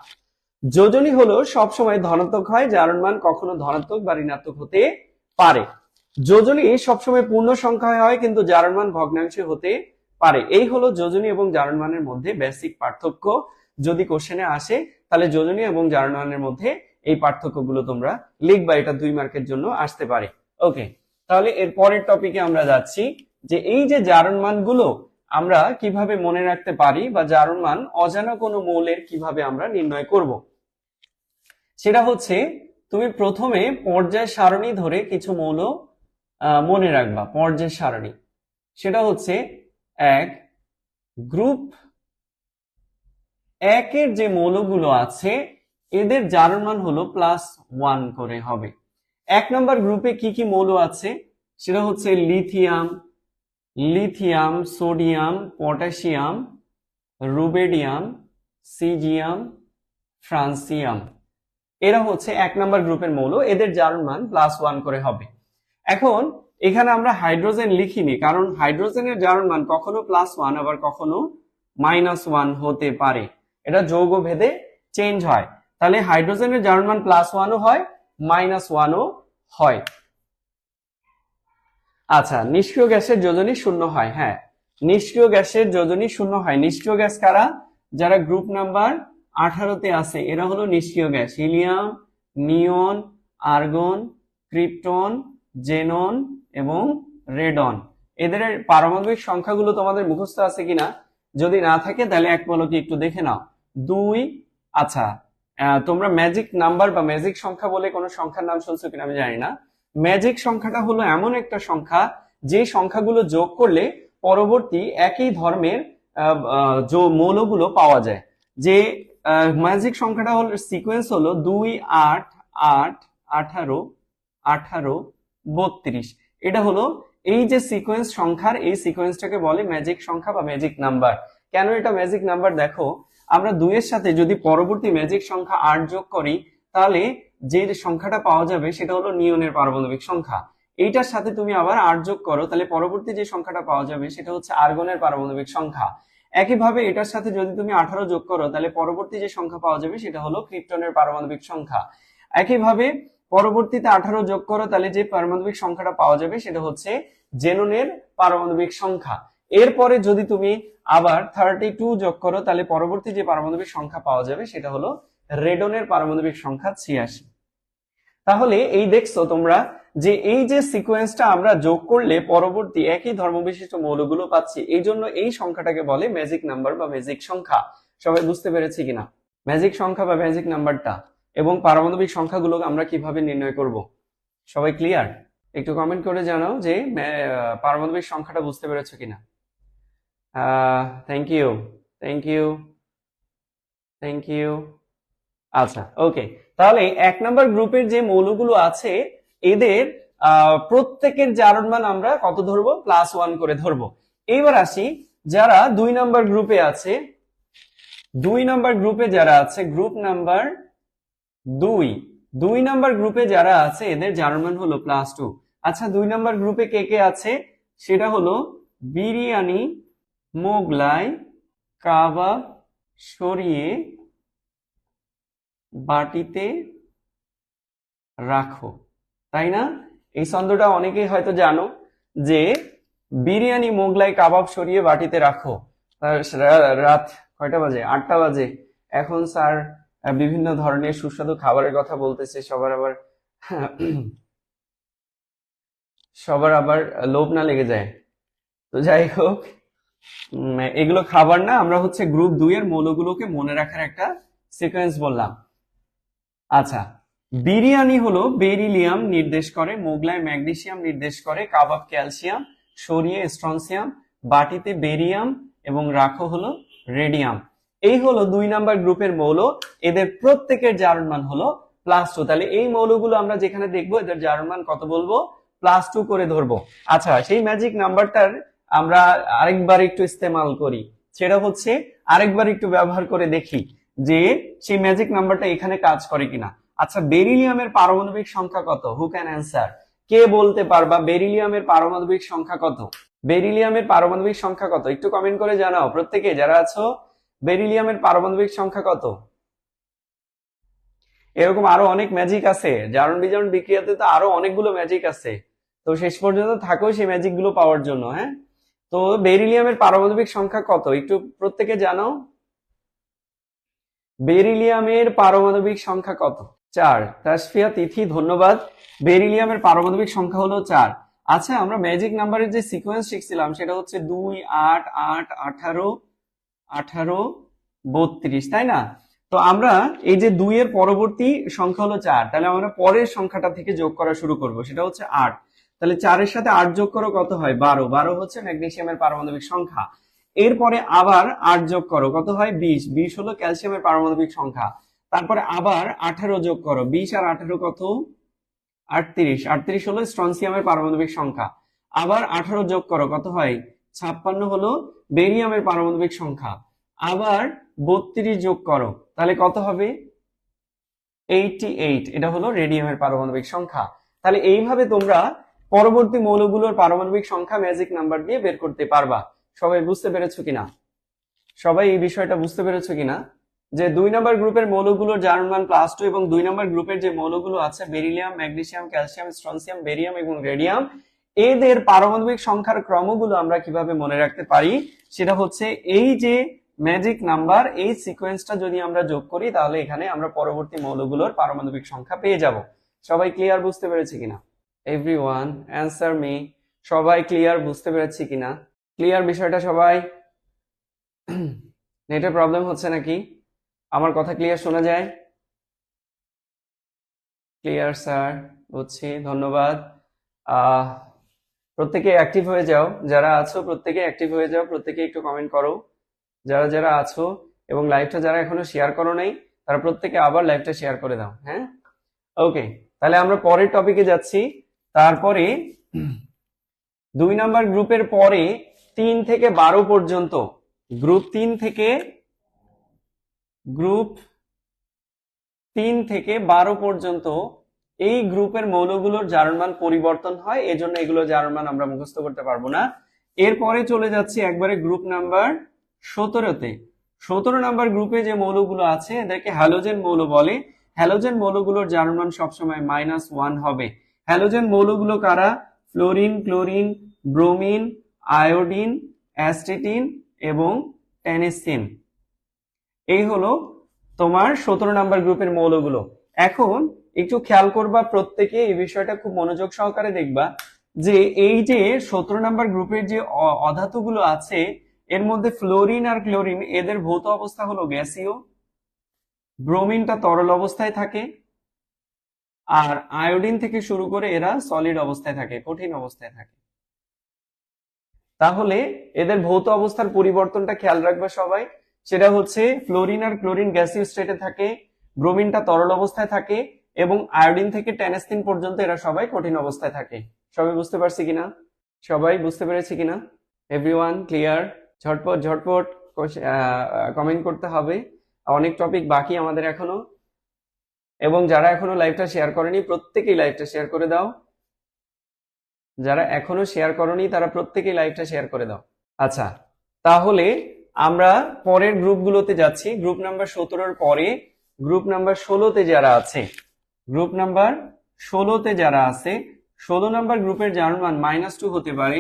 যোজনী হলো সবসময় ধনাত্মক হয়, জারণ মান কখনো ধনাত্মক বা ঋণাত্মক হতে পারে। যোজনী সবসময় পূর্ণ সংখ্যায় হয়, কিন্তু জারণ মান ভগ্নাংশে হতে পারে। এই হলো যোজনী এবং জারণ মানের মধ্যে বেসিক পার্থক্য। যদি কোশ্চেনে আসে তাহলে যোজনী এবং জারণ মানের মধ্যে এই পার্থক্যগুলো তোমরা লিখবা, এটা 2 মার্কের জন্য আসতে পারে। ওকে, তাহলে এর পরের টপিকে আমরা যাচ্ছি যে এই যে জারণ মানগুলো আমরা কিভাবে মনে রাখতে পারি, বা জারণ মান অজানা কোনো মৌলের কিভাবে আমরা নির্ণয় করব। সেটা হচ্ছে তুমি প্রথমে পর্যায় সারণী ধরে কিছু মৌল মনে রাখবা, পর্যায় সারণী। সেটা হচ্ছে এক, গ্রুপ 1 এর যে মৌলগুলো আছে এদের জারণ মান হলো +1 করে হবে। 1 নম্বর গ্রুপে কি কি মৌল আছে? সেটা হচ্ছে lithium, sodium, potassium, rubidium, caesium, francium. এরা হচ্ছে 1 নম্বর গ্রুপের মৌল, এদের জারণ মান +1 করে হবে। এখন এখানে আমরা হাইড্রোজেন লিখিনি, কারণ হাইড্রোজেনের জারণ মান কখনো +1 আবার কখনো -1 হতে পারে, এটা যৌগ ভেদে চেঞ্জ হয়। তাহলে হাইড্রোজেনের জারণ মান +1ও হয়, -1ও হয়। আচ্ছা, নিষ্ক্রিয় গ্যাসের যোজনী 0 হয়। হ্যাঁ, নিষ্ক্রিয় গ্যাসের যোজনী 0 হয়। নিষ্ক্রিয় গ্যাস কারা? যারা গ্রুপ নাম্বার 18তে আছে, এরা হলো নিষ্ক্রিয় গ্যাস। হিলিয়াম, নিয়ন, আর্গন, ক্রিপ্টন, জেনন এবং রেডন। এদের পারমাণবিক সংখ্যাগুলো তোমাদের মুখস্থ আছে কিনা? যদি না থাকে তাহলে এক পলকে একটু দেখে নাও। 2। আচ্ছা, তোমরা ম্যাজিক নাম্বার বা ম্যাজিক সংখ্যা বলে কোনো সংখ্যার নাম শুনছো কিনা আমি জানি না। ম্যাজিক সংখ্যাটা হলো এমন একটা সংখ্যা যে সংখ্যাগুলো যোগ করলে পরবর্তী একই ধর্মের যে মৌলগুলো পাওয়া যায়। যে ম্যাজিক সংখ্যাটা হলো, সিকোয়েন্স হলো 2 8 8 18 18 32। এটা হলো এই যে সিকোয়েন্স সংখ্যার, এই সিকোয়েন্সটাকে বলে ম্যাজিক সংখ্যা বা ম্যাজিক নাম্বার। কেন এটা ম্যাজিক নাম্বার? দেখো, আমরা 2 এর সাথে যদি পরবর্তী ম্যাজিক সংখ্যা 8 যোগ করি, তাহলে যে সংখ্যাটা পাওয়া যাবে সেটা হলো নিয়নের পারমাণবিক সংখ্যা। এইটার সাথে তুমি আবার 8 যোগ করো, তাহলে পরবর্তী যে সংখ্যাটা পাওয়া যাবে সেটা হচ্ছে আর্গনের পারমাণবিক সংখ্যা। একইভাবে এটার সাথে যদি তুমি 18 যোগ করো, তাহলে পরবর্তী যে সংখ্যা পাওয়া যাবে সেটা হলো ক্রিপ্টনের পারমাণবিক সংখ্যা। একইভাবে পরবর্তীতে 18 যোগ করো, তাহলে যে পারমাণবিক সংখ্যাটা পাওয়া যাবে সেটা হচ্ছে জেননের পারমাণবিক সংখ্যা। এরপরে যদি তুমি আবার 32 যোগ করো, তাহলে পরবর্তী যে পারমাণবিক সংখ্যা পাওয়া যাবে সেটা হলো রেডনের পারমাণবিক সংখ্যা 86। তাহলে এই দেখছো তোমরা যে এই যে সিকোয়েন্সটা আমরা যোগ করলে পরবর্তী একই ধর্মবিশিষ্ট মৌলগুলো পাচ্ছি, এই জন্য এই সংখ্যাটাকে বলে ম্যাজিক নাম্বার বা ম্যাজিক সংখ্যা। সবাই বুঝতে পেরেছি কিনা ম্যাজিক সংখ্যা বা ম্যাজিক নাম্বারটা এবং পারমাণবিক সংখ্যাগুলো আমরা কিভাবে নির্ণয় করব? সবাই ক্লিয়ার? একটু কমেন্ট করে জানাও যে পারমাণবিক সংখ্যাটা বুঝতে পেরেছো কিনা। Thank you, thank you, thank you. আচ্ছা, ওকে। তাহলে 1 নাম্বার গ্রুপের যে মৌলগুলো আছে, এদের প্রত্যেকের জারণ মান আমরা কত ধরবো? +1 করে ধরবো। এইবার আসি যারা 2 নাম্বার গ্রুপে আছে, 2 নাম্বার গ্রুপে যারা আছে, গ্রুপ নাম্বার 2 নাম্বার গ্রুপে যারা আছে এদের জারণ মান হলো +2। আচ্ছা, 2 নাম্বার গ্রুপে কে কে আছে? সেটা হলো বিরিয়ানি, মোগলাই, কাবাব সরিয়ে বাটিতে রাখো, তাই না? এই ছন্দটা অনেকেই হয়তো জানো যে বিরিয়ানি, মোগলাই, কাবাব সরিয়ে বাটিতে রাখো। রাত কয়টা বাজে? 8টা বাজে। এখন স্যার বিভিন্ন ধরনের সুস্বাদু খাবারের কথা বলতেছে, সবার আবার লোভ না লেগে যায়। তো যাই হোক, এগুলো খাবার না, আমরা হচ্ছে গ্রুপ 2 এর মৌলগুলোকে মনে রাখার একটা সিকোয়েন্স বললাম। আচ্ছা, বিরিয়ানি হলো বেরিলিয়াম নির্দেশ করে, মোগলাই ম্যাগনেসিয়াম নির্দেশ করে, কাবাব ক্যালসিয়াম, সরিয়ে স্ট্রনসিয়াম, বাটিতে বেরিয়াম এবং রাখো হলো রেডিয়াম। এই হলো 2 নাম্বার গ্রুপের মৌল। এদের প্রত্যেকের জারণ মান হলো +2। তাহলে এই মৌলগুলো আমরা যেখানে দেখবো এদের জারণ মান কত বলবো? +2 করে ধরবো। আচ্ছা, সেই ম্যাজিক নাম্বারটার আমরা আরেকবার একটু ইস্তেমাল করি, সেটা হচ্ছে আরেকবার একটু ব্যবহার করে দেখি যে সেই ম্যাজিক নাম্বারটা এখানে কাজ করে কিনা। আচ্ছা, বেরিলিয়ামের পারমাণবিক সংখ্যা কত? Who can answer? কে বলতে পারবা বেরিলিয়ামের পারমাণবিক সংখ্যা কত? বেরিলিয়ামের পারমাণবিক সংখ্যা কত? একটু কমেন্ট করে জানাও প্রত্যেকে যারা আছো, বেরিলিয়ামের পারমাণবিক সংখ্যা কত? এরকম আরো অনেক ম্যাজিক আছে, জারণ বিজারণ বিক্রিয়াতে তো আরো অনেকগুলো ম্যাজিক আছে। তো শেষ পর্যন্ত থাকো সেই ম্যাজিক গুলো পাওয়ার জন্য। হ্যাঁ, তো বেরিলিয়ামের পারমাণবিক সংখ্যা কত একটু প্রত্যেকে জানাও। বেরিলিয়ামের পারমাণবিক সংখ্যা কত? 4। তাসফিয়া তিথি, ধন্যবাদ। বেরিলিয়ামের পারমাণবিক সংখ্যা হলো 4। আচ্ছা, আমরা ম্যাজিক নাম্বারের যে সিকোয়েন্স শিখছিলাম সেটা হচ্ছে 2 8 8 18 18 32, তাই না? তো আমরা এই যে 2 এর পরবর্তী সংখ্যা হলো 4, তাহলে আমরা পরের সংখ্যাটা থেকে যোগ করা শুরু করব, সেটা হচ্ছে 8। তাহলে 4 এর সাথে 8 যোগ করো, কত হয়? 12। 12 হচ্ছে ম্যাগনেসিয়ামের পারমাণবিক সংখ্যা। এরপরে আবার 8 যোগ করো, কত হয়? 20। 20 হলো ক্যালসিয়ামের পারমাণবিক সংখ্যা। তারপরে আবার 18 যোগ করো, 20 আর 18 কত? 38। 38 হলো স্ট্রনসিয়ামের পারমাণবিক সংখ্যা। আবার 18 যোগ করো, কত হয়? 56 হলো বেরিয়ামের পারমাণবিক সংখ্যা। আবার 32 যোগ করো, তাহলে কত হবে? 88। এটা হলো রেডিয়ামের পারমাণবিক সংখ্যা। তাহলে এইভাবে তোমরা পরবর্তী মৌলগুলোর পারমাণবিক সংখ্যা ম্যাজিক নাম্বার দিয়ে বের করতে পারবা। সবাই বুঝতে পেরেছো কিনা? সবাই এই বিষয়টা বুঝতে পেরেছো কিনা যে 2 নাম্বার গ্রুপের মৌলগুলোর জারণ মান +2 এবং 2 নাম্বার গ্রুপের যে মৌলগুলো আছে beryllium, magnesium, calcium, strontium, barium এবং রেডিয়াম, এদের পারমাণবিক সংখ্যার ক্রমগুলো আমরা কিভাবে মনে রাখতে পারি সেটা হচ্ছে এই যে ম্যাজিক নাম্বার, এই সিকোয়েন্সটা যদি আমরা যোগ করি তাহলে এখানে আমরা পরবর্তী মৌলগুলোর পারমাণবিক সংখ্যা পেয়ে যাব। সবাই ক্লিয়ার? বুঝতে পেরেছি কিনা? Everyone answer me. সবাই ক্লিয়ার? বুঝতে পেরেছি কিনা? ক্লিয়ার বিষয়টা সবাই? নেটের প্রবলেম হচ্ছে নাকি? আমার কথা ক্লিয়ার শোনা যায়? ক্লিয়ার স্যার, বুঝছি, ধন্যবাদ। প্রত্যেকে অ্যাক্টিভ হয়ে যাও, যারা আছো প্রত্যেকে অ্যাক্টিভ হয়ে যাও, প্রত্যেকে একটু কমেন্ট করো যারা যারা আছো, এবং লাইভটা যারা এখনো শেয়ার করো নাই তারা প্রত্যেকে আবার লাইভটা শেয়ার করে দাও। হ্যাঁ, ওকে, তাহলে আমরা পরের টপিকে যাচ্ছি। তারপরে 2 নাম্বার গ্রুপের পরে 3 থেকে 12 পর্যন্ত, গ্রুপ 3 থেকে 12 পর্যন্ত এই গ্রুপের মৌলগুলোর জারণমান পরিবর্তন হয়, এজন্য এগুলো জারণমান আমরা মুখস্থ করতে পারবো না। এরপরে চলে যাচ্ছি একবারে গ্রুপ নাম্বার 17তে। 17 নাম্বার গ্রুপে যে মৌলগুলো আছে এদেরকে হ্যালোজেন মৌল বলে। হ্যালোজেন মৌলগুলোর জারণমান সবসময় -1 হবে। হ্যালোজেন মৌলগুলো কারা? ফ্লোরিন, ক্লোরিন, ব্রোমিন, আয়োডিন, অ্যাসিটিন এবং টেনেসিন। এই হলো তোমার 17 নাম্বার গ্রুপের মৌলগুলো। এখন একটু খেয়াল করবা, প্রত্যেকে এই বিষয়টা খুব মনোযোগ সহকারে দেখবা যে এই যে 17 নাম্বার গ্রুপের যে অধাতুগুলো আছে এর মধ্যে ফ্লোরিন আর ক্লোরিন এদের ভৌত অবস্থা হলো গ্যাসীয়, ব্রোমিনটা তরল অবস্থায় থাকে, আর আয়োডিন থেকে শুরু করে এরা সলিড অবস্থায় থাকে, কঠিন অবস্থায় থাকে। তাহলে এদের ভৌত অবস্থার পরিবর্তনটা খেয়াল রাখবে সবাই। সেটা হচ্ছে ফ্লোরিন আর ক্লোরিন গ্যাসীয় স্টেটে থাকে, ব্রোমিনটা তরল অবস্থায় থাকে, এবং আয়োডিন থেকে টেনেস্টিন পর্যন্ত এরা সবাই কঠিন অবস্থায় থাকে। সবাই বুঝতে পারছি কিনা? সবাই বুঝতে পেরেছি কিনা? Everyone clear? ঝটপট ঝটপট কমেন্ট করতে হবে, অনেক টপিক বাকি আমাদের এখনো। এবং যারা এখনো লাইভটা শেয়ার করেনি প্রত্যেকেই লাইভটা শেয়ার করে দাও। যারা এখনো শেয়ার করনি তারা প্রত্যেকেই লাইভটা শেয়ার করে দাও। আচ্ছা, তাহলে আমরা পরের গ্রুপগুলোতে যাচ্ছি। গ্রুপ নাম্বার 17-র পরে গ্রুপ নাম্বার 16-তে যারা আছে, গ্রুপ নাম্বার 16-তে যারা আছে, 16 নাম্বার গ্রুপের জারণমান -2 হতে পারে,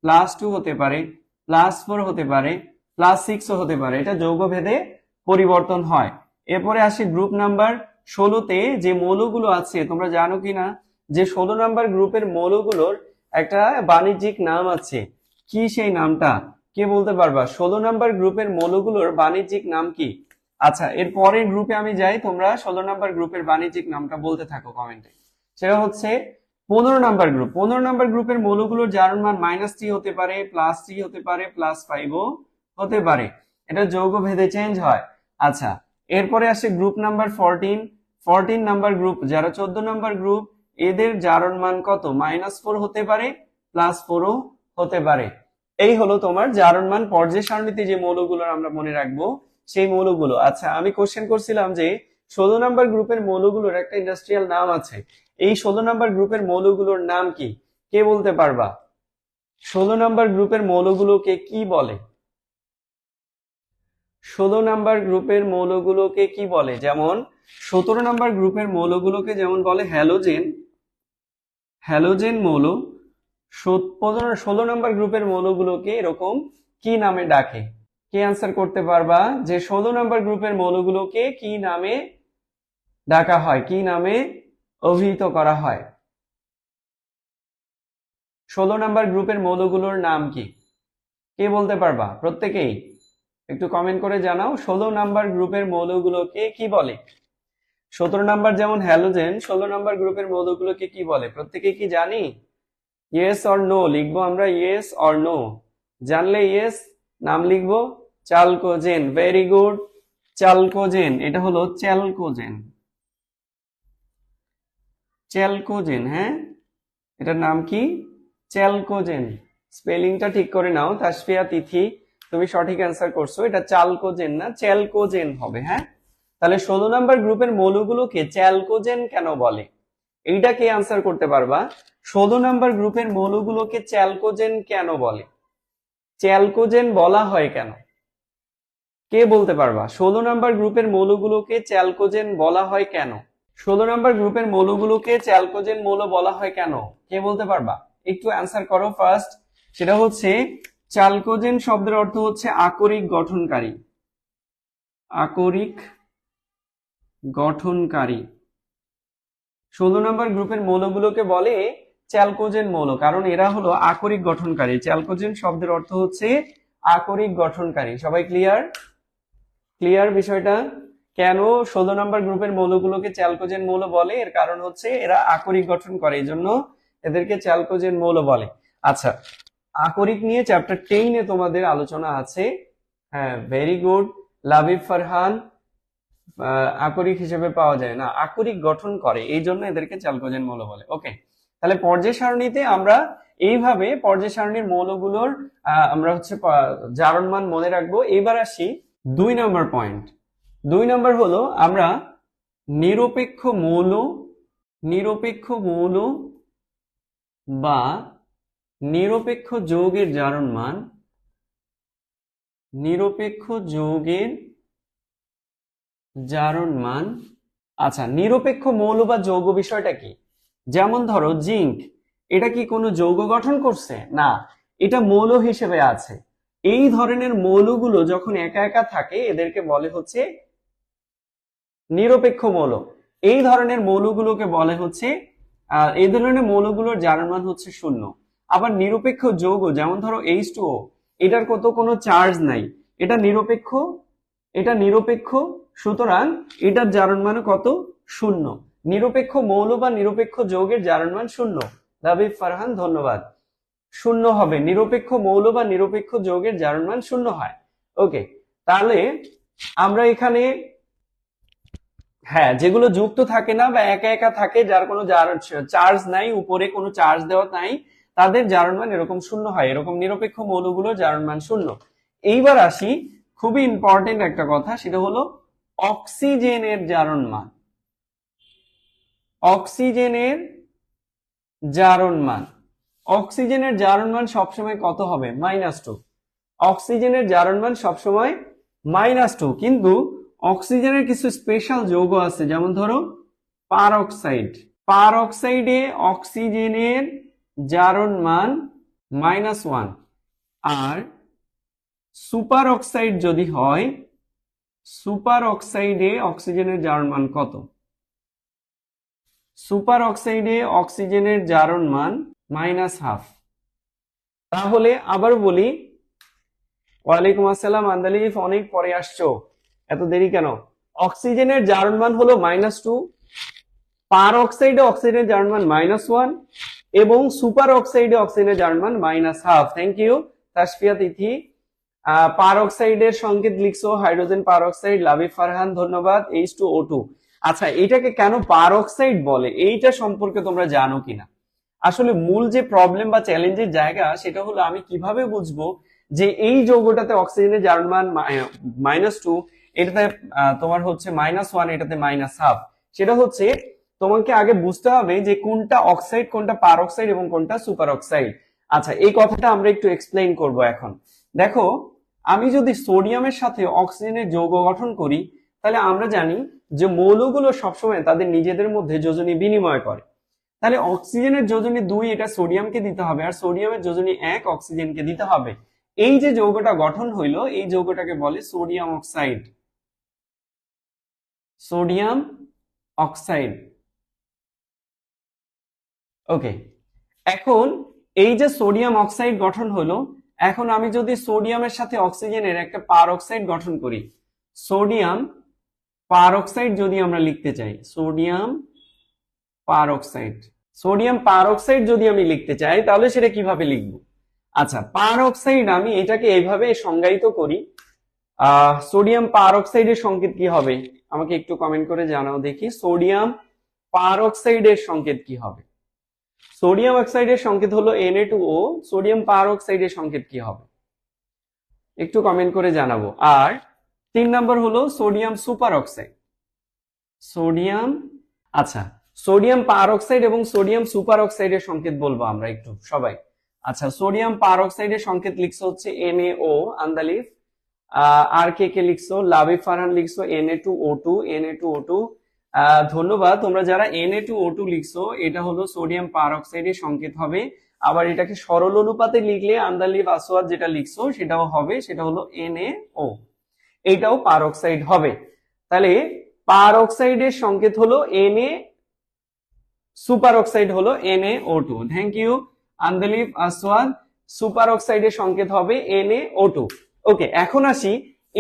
+2 হতে পারে, +4 হতে পারে, +6ও হতে পারে। এটা যৌগভেদে পরিবর্তন হয়। এরপরে আসি গ্রুপ নাম্বার 16-তে যে মৌলগুলো আছে, তোমরা জানো কিনা যে 16 নাম্বার গ্রুপের মৌলগুলোর একটা বাণিজ্যিক নাম আছে। কি সেই নামটা কে বলতে পারবা? 16 নাম্বার গ্রুপের মৌলগুলোর বাণিজ্যিক নাম কি? আচ্ছা, এর পরের গ্রুপে আমি যাই, তোমরা 16 নাম্বার গ্রুপের বাণিজ্যিক নামটা বলতে থাকো কমেন্টে। সেটা হচ্ছে 15 নাম্বার গ্রুপ। 15 নাম্বার গ্রুপের মৌলগুলোর জারণমান -3 হতে পারে, +3 হতে পারে, +5ও হতে পারে। এটা যৌগ ভেদে চেঞ্জ হয়। আচ্ছা, এরপরে আসে গ্রুপ নাম্বার 14। 14 নাম্বার গ্রুপ যারা 14 নাম্বার গ্রুপ, এদের জারণমান কত? -4 হতে পারে, +4ও হতে পারে। এই হলো তোমার জারণমান পর্যায় সারণীতে যে মৌলগুলো আমরা মনে রাখবো সেই মৌলগুলো। আচ্ছা, আমি কোশ্চেন করছিলাম যে 16 নাম্বার গ্রুপের মৌলগুলোর একটা ইন্ডাস্ট্রিয়াল নাম আছে। এই 16 নাম্বার গ্রুপের মৌলগুলোর নাম কি? কে বলতে পারবা? 16 নাম্বার গ্রুপের মৌলগুলোকে কি বলে? 16 নাম্বার গ্রুপের মৌলগুলোকে কি বলে? যেমন 17 নাম্বার গ্রুপের মৌলগুলোকে যেমন বলে হ্যালোজেন, হ্যালোজেন মৌল। 16 নাম্বার গ্রুপের মৌলগুলোকে এরকম কি নামে ডাকে? কে আনসার করতে পারবা যে 16 নাম্বার গ্রুপের মৌলগুলোকে কি নামে ডাকা হয়, কি নামে অভিহিত করা হয়? 16 নাম্বার গ্রুপের মৌলগুলোর নাম কি? কে বলতে পারবা? প্রত্যেকেই একটু কমেন্ট করে জানাও 16 নাম্বার গ্রুপের মৌলগুলোকে কি বলে। 17 নাম্বার যেমন হ্যালোজেন, 16 নাম্বার গ্রুপের মৌলগুলোকে কি বলে? প্রত্যেকে কি জানি? ইয়েস অর নো লিখবো আমরা, ইয়েস অর নো। জানলে ইয়েস নাম লিখবো। চালকোজেন, ভেরি গুড। চালকোজেন, এটা হলো চ্যালকোজেন। চ্যালকোজেন, হ্যাঁ, এটার নাম কি? চ্যালকোজেন। স্পেলিংটা ঠিক করে নাও। তাসফিয়া তিথি, তুমি সঠিক অ্যান্সার করছো। এটা চালকোজেন না, চ্যালকোজেন হবে। হ্যাঁ, তাহলে 16 নাম্বার গ্রুপের মৌলগুলোকে চ্যালকোজেন কেন বলে? এইটা কে আনসার করতে পারবা? 16 নাম্বার গ্রুপের মৌলগুলোকে চ্যালকোজেন কেন বলে? চ্যালকোজেন বলা হয় কেন? কে বলতে পারবা? 16 নাম্বার গ্রুপের মৌলগুলোকে চ্যালকোজেন বলা হয় কেন? 16 নাম্বার গ্রুপের মৌলগুলোকে চ্যালকোজেন মৌল বলা হয় কেন? কে বলতে পারবা? একটু অ্যান্সার করো ফার্স্ট। সেটা হচ্ছে চালকোজেন শব্দের অর্থ হচ্ছে আকরিক গঠনকারী। আকরিক গঠনকারী। 16 নম্বর গ্রুপের মৌলগুলোকে বলে চ্যালকোজেন মৌল, কারণ এরা হলো আকরিক গঠনকারী। চ্যালকোজেন শব্দের অর্থ হচ্ছে আকরিক গঠনকারী। সবাই ক্লিয়ার? ক্লিয়ার বিষয়টা? কেন 16 নম্বর গ্রুপের মৌলগুলোকে চ্যালকোজেন মৌল বলে? এর কারণ হচ্ছে এরা আকরিক গঠন করে, এই জন্য এদেরকে চ্যালকোজেন মৌল বলে। আচ্ছা, আকরিক নিয়ে চ্যাপ্টার 10 তোমাদের আলোচনা আছে। হ্যাঁ, ভেরি গুড লাবিব ফারহান। আকরিক হিসেবে পাওয়া যায় না, আকরিক গঠন করে, এই জন্য এদেরকে চ্যালকোজেন মৌল বলে। ওকে, তাহলে পর্যায় সারণীতে আমরা এইভাবে পর্যায় সারণীর মৌলগুলোর আমরা হচ্ছে জারণ মান মনে রাখবো। এবার আসি 2 নম্বর পয়েন্ট। 2 নম্বর হলো আমরা নিরপেক্ষ মৌল বা নিরপেক্ষ যৌগের জারণ মান, নিরপেক্ষ যৌগের জারণ মান। আচ্ছা, নিরপেক্ষ মৌল বা যৌগ বিষয়টা কি? যেমন ধরো জিঙ্ক, এটা কি কোনো যৌগ গঠন করছে? না, এটা মৌল হিসেবে আছে। এই ধরনের মৌলগুলো যখন একা একা থাকে এদেরকে বলে হচ্ছে নিরপেক্ষ মৌল। এই ধরনের মৌলগুলোকে বলে হচ্ছে এই ধরনের মৌলগুলোর জারণ মান হচ্ছে 0। আবার নিরপেক্ষ যৌগ যেমন ধরো H2O, এটার কোনো চার্জ নাই, এটা নিরপেক্ষ, সুতরাং এটার জারণ মান কত? 0। নিরপেক্ষ মৌল বা নিরপেক্ষ যৌগের জারণ মান 0। লাবিব ফারহান ধন্যবাদ। 0 হবে, নিরপেক্ষ মৌল বা নিরপেক্ষ যৌগের জারণ মান 0 হয়। ওকে, তাহলে আমরা এখানে হ্যাঁ, যেগুলো যুক্ত থাকে না বা একা একা থাকে, যার কোনো চার্জ নাই, উপরে কোনো চার্জ দেওয়া নাই, তাদের জারণ মান এরকম 0 হয়। এরকম নিরপেক্ষ মৌলগুলোর জারণ মান 0। এইবার আসি খুবই ইম্পর্টেন্ট একটা কথা, সেটা হলো অক্সিজেনের জারণ মান। অক্সিজেনের জারণ মান, অক্সিজেনের জারণ মান সবসময় কত হবে? -2। অক্সিজেনের জারণ মান সবসময় -2, কিন্তু অক্সিজেনের কিছু স্পেশাল যৌগ আছে, যেমন ধরো পারঅক্সাইড। পারঅক্সাইডে অক্সিজেনের জারণ মান -1, আর সুপার অক্সাইড যদি হয়, সুপার অক্সাইডে অক্সিজেনের জারণ মান কত? সুপার অক্সাইডে অক্সিজেনের জারণ মান -1/2। তাহলে আবার বলি, ওয়ালাইকুম আসসালাম আন্দালিফ, অনেক পরে আসছো, এত দেরি কেন? অক্সিজেনের জারণ মান হলো -2, পার অক্সাইডে অক্সিজেনের জারণ মান -1, এবং সুপার অক্সাইডে অক্সিজেনের জারণ মান -1/2। থ্যাংক ইউ তাসফিয়া তিথি। পার অক্সাইডের সংকেত লিখছো হাইড্রোজেন পার অক্সাইড, লাবিব ফারহান ধন্যবাদ। H2O2। আচ্ছা, এটাকে কেন পার অক্সাইড বলে, এইটা সম্পর্কে তোমরা জানো কিনা? আসলে মূল যে প্রবলেম বা চ্যালেঞ্জের জায়গা, সেটা হলো আমি কিভাবে বুঝবো যে এই যৌগটাতে অক্সিজেনের জারণ মান -2, এটাতে তোমার হচ্ছে -1, এটাতে -1/2। সেটা হচ্ছে তোমাকে আগে বুঝতে হবে যে কোনটা অক্সাইড, কোনটা পার অক্সাইড এবং কোনটা সুপার অক্সাইড। আচ্ছা, এই কথাটা আমরা একটু এক্সপ্লেইন করব এখন। দেখো, আমি যদি সোডিয়ামের সাথে অক্সিজেনের যৌগ গঠন করি, তাহলে আমরা জানি যে মৌলগুলো সবসময় তাদের নিজেদের মধ্যে যোজনী বিনিময় করে। তাহলে অক্সিজেনের যোজনী 2 এটা সোডিয়ামকে দিতে হবে, আর সোডিয়ামের যোজনী 1 অক্সিজেনকে দিতে হবে। এই যে যৌগটা গঠন হইলো, এই যৌগটাকে বলে sodium oxide. Sodium oxide. Okay, এখন এই যে সোডিয়াম অক্সাইড গঠন হলো, এখন আমি যদি সোডিয়ামের সাথে অক্সিজেনের একটা পার অক্সাইড গঠন করি, সোডিয়াম পার অক্সাইড যদি আমরা লিখতে চাই, সোডিয়াম পার অক্সাইড, সোডিয়াম পার অক্সাইড যদি আমি লিখতে চাই, তাহলে সেটা কিভাবে লিখব? আচ্ছা, পার অক্সাইড আমি এটাকে এইভাবে সংজ্ঞায়িত করি। সোডিয়াম পার অক্সাইডের সংকেত কি হবে? আমাকে একটু কমেন্ট করে জানাও দেখি, সোডিয়াম পার অক্সাইডের সংকেত কি হবে? সোডিয়াম অক্সাইডের সংকেত হলো Na2O, সোডিয়াম পার অক্সাইডের সংকেত কি হবে? একটু কমেন্ট করে জানাবো। আর 3 নম্বর হলো সোডিয়াম সুপার অক্সাইড। সোডিয়াম, আচ্ছা, সোডিয়াম পার অক্সাইড এবং সোডিয়াম সুপার অক্সাইডের সংকেত বলবো আমরা একটু সবাই। আচ্ছা, সোডিয়াম পার অক্সাইডের সংকেত লিখছো হচ্ছে NaO, আন্দালিফ। আর কে লিখছো? লাবিব ফারহান লিখছো Na2O2, Na2O2। ধন্যবাদ তোমরা যারা Na2O2 লিখছো, এটা হলো সোডিয়াম পার অক্সাইডের সংকেত হবে। আবার এটাকে সরল অনুপাতে লিখলে আন্দালিফ আসওয়াদ যেটা লিখছো সেটাও হবে, সেটা হলো NaO, এইটাও পার অক্সাইড হবে। তাহলে পার অক্সাইডের সংকেত হলো Na, সুপার অক্সাইড হলো NaO2। Thank you Andalif Aswad. Super অক্সাইডের সংকেত হবে NaO2। ওকে, এখন আসি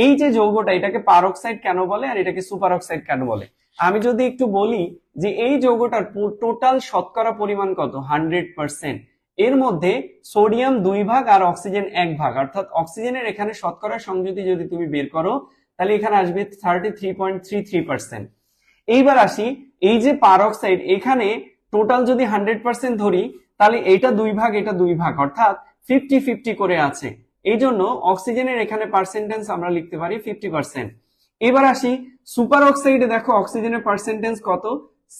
এই যে যৌগটা, এটাকে পার অক্সাইড কেন বলে আর এটাকে সুপার অক্সাইড কেন বলে? আমি যদি একটু বলি যে এই যৌগটার টোটাল শতকরা পরিমাণ কত? 100%। এর মধ্যে সোডিয়াম 2 ভাগ আর অক্সিজেন 1 ভাগ, অর্থাৎ অক্সিজেনের এখানে শতকরা সংযুতি যদি তুমি বের করো তাহলে এখানে আসবে 33.33%। এইবার আসি, এই যে পারঅক্সাইড এখানে টোটাল যদি 100% ধরি তাহলে এটা 2 ভাগ এটা 2 ভাগ, অর্থাৎ 50-50 করে আছে। এই জন্য অক্সিজেনের এখানে পার্সেন্টেজ আমরা লিখতে পারি 50%। এবার আসি সুপার অক্সাইডে, দেখো অক্সিজেনের পার্সেন্টেজ কত,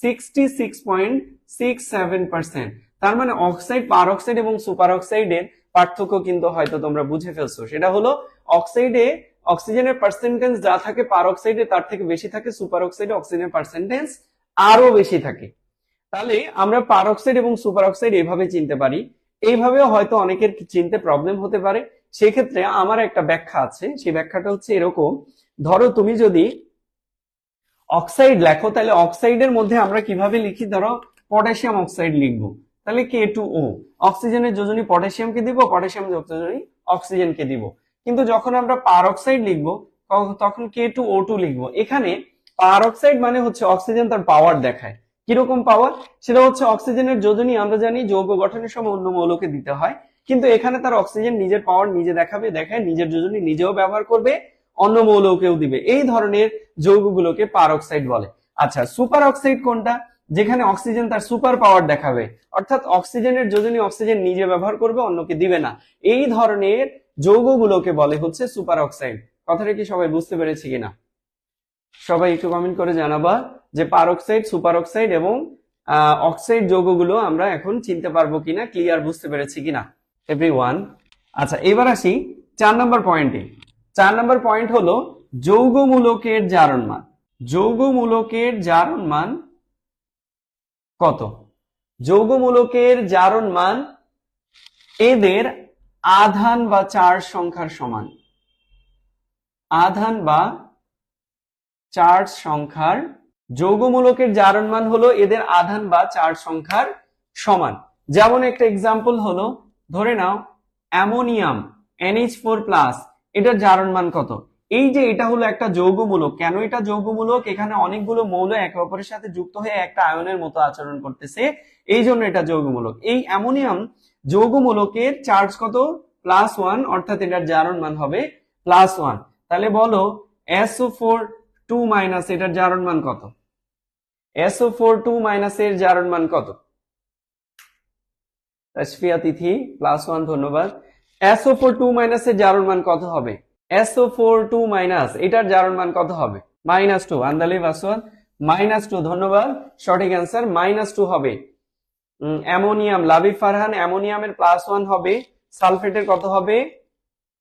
66.67%। তার মানে অক্সাইড, পারঅক্সাইড এবং সুপার অক্সাইডের পার্থক্য কিন্তু হয়তো তোমরা বুঝে ফেলছো, সেটা হলো অক্সাইডে অক্সিজেনের পার্সেন্টেজ যা থাকে পারঅক্সাইডে তার থেকে বেশি থাকে, সুপার অক্সাইডে অক্সিজেনের পার্সেন্টেজ আরো বেশি থাকে। তাহলে আমরা পারঅক্সাইড এবং সুপার অক্সাইড এইভাবে চিনতে পারি। এইভাবেও হয়তো অনেকের চিনতে প্রবলেম হতে পারে, সেক্ষেত্রে আমার একটা ব্যাখ্যা আছে। সেই ব্যাখ্যাটা হচ্ছে এরকম, ধরো তুমি যদি অক্সাইড লেখো তাহলে অক্সাইডের মধ্যে আমরা কিভাবে লিখি, ধরো পটাশিয়াম অক্সাইড লিখবো, তাহলে K2O, অক্সিজেনের যোজনী পটাশিয়ামকে দিব, পটাশিয়াম যোজনী অক্সিজেনকে দিব। কিন্তু যখন আমরা পারঅক্সাইড লিখবো তখন K2O2 লিখবো। এখানে পারঅক্সাইড মানে হচ্ছে অক্সিজেন তার পাওয়ার দেখায়। কিরকম পাওয়ার, সেটা হচ্ছে অক্সিজেনের যোজনী আমরা জানি যৌগ গঠনের সময় অন্য মৌলকে দিতে হয়, কিন্তু এখানে তার অক্সিজেন নিজের পাওয়ার নিজে দেখায়, নিজের যোজনী নিজেও ব্যবহার করবে, অন্য মৌলকেও দিবে। এই ধরনের যৌগগুলোকে পারঅক্সাইড বলে। আচ্ছা, সুপার অক্সাইড কোনটা, যেখানে অক্সিজেন তার সুপার পাওয়ার দেখাবে, অর্থাৎ অক্সিজেনের যোজনী অক্সিজেন নিজে ব্যবহার করবে, অন্যকে দিবে না। এই ধরনের যৌগগুলোকে বলে হচ্ছে সুপার অক্সাইড। কথাটা কি সবাই বুঝতে পেরেছি কিনা? সবাই একটু কমেন্ট করে জানাবা যে পারঅক্সাইড, সুপার অক্সাইড এবং অক্সাইড যৌগগুলো আমরা এখন চিনতে পারবো কিনা, ক্লিয়ার বুঝতে পেরেছি কিনা এভরিওয়ান। আচ্ছা, এবার আসি 4 নম্বর পয়েন্টে। 4 নম্বর পয়েন্ট হলো যৌগমূলকের জারণ মান। যৌগমূলকের জারণ মান কত? যৌগমূলকের জারণ মান এদের আধান বা চার্জ সংখ্যার সমান। আধান বা চার্জ সংখ্যার, যৌগমূলকের জারণ মান হলো এদের আধান বা চার্জ সংখ্যার সমান। যেমন একটা এক্সাম্পল হলো, ধরে নাও অ্যামোনিয়াম NH4+, এটার জারণ মান কত? এই যে এটা হলো একটা যৌগমূলক। কেন এটা যৌগমূলক? এখানে অনেকগুলো মৌল একে অপরের সাথে যুক্ত হয়ে একটা আয়নের মতো আচরণ করতেছে, এই জন্য এটা যৌগমূলক। এই অ্যামোনিয়াম যৌগমূলকের চার্জ কত? +1, অর্থাৎ এটার জারণ মান হবে +1। তাহলে বলো SO4 2- এটার জারণ মান কত? SO4 2- এর জারণ মান কত? তাসফিয়া তিথি +1, ধন্যবাদ। SO4 2- এর জারণ মান কত হবে? SO4 2- এটার জারণ মান কত হবে? -2। আন্দালিব আসওয়াদ -2, ধন্যবাদ। সঠিক অ্যান্সার -2 হবে। অ্যামোনিয়াম, লাবিব ফারহান, অ্যামোনিয়ামের +1 হবে। সালফেটের কত হবে?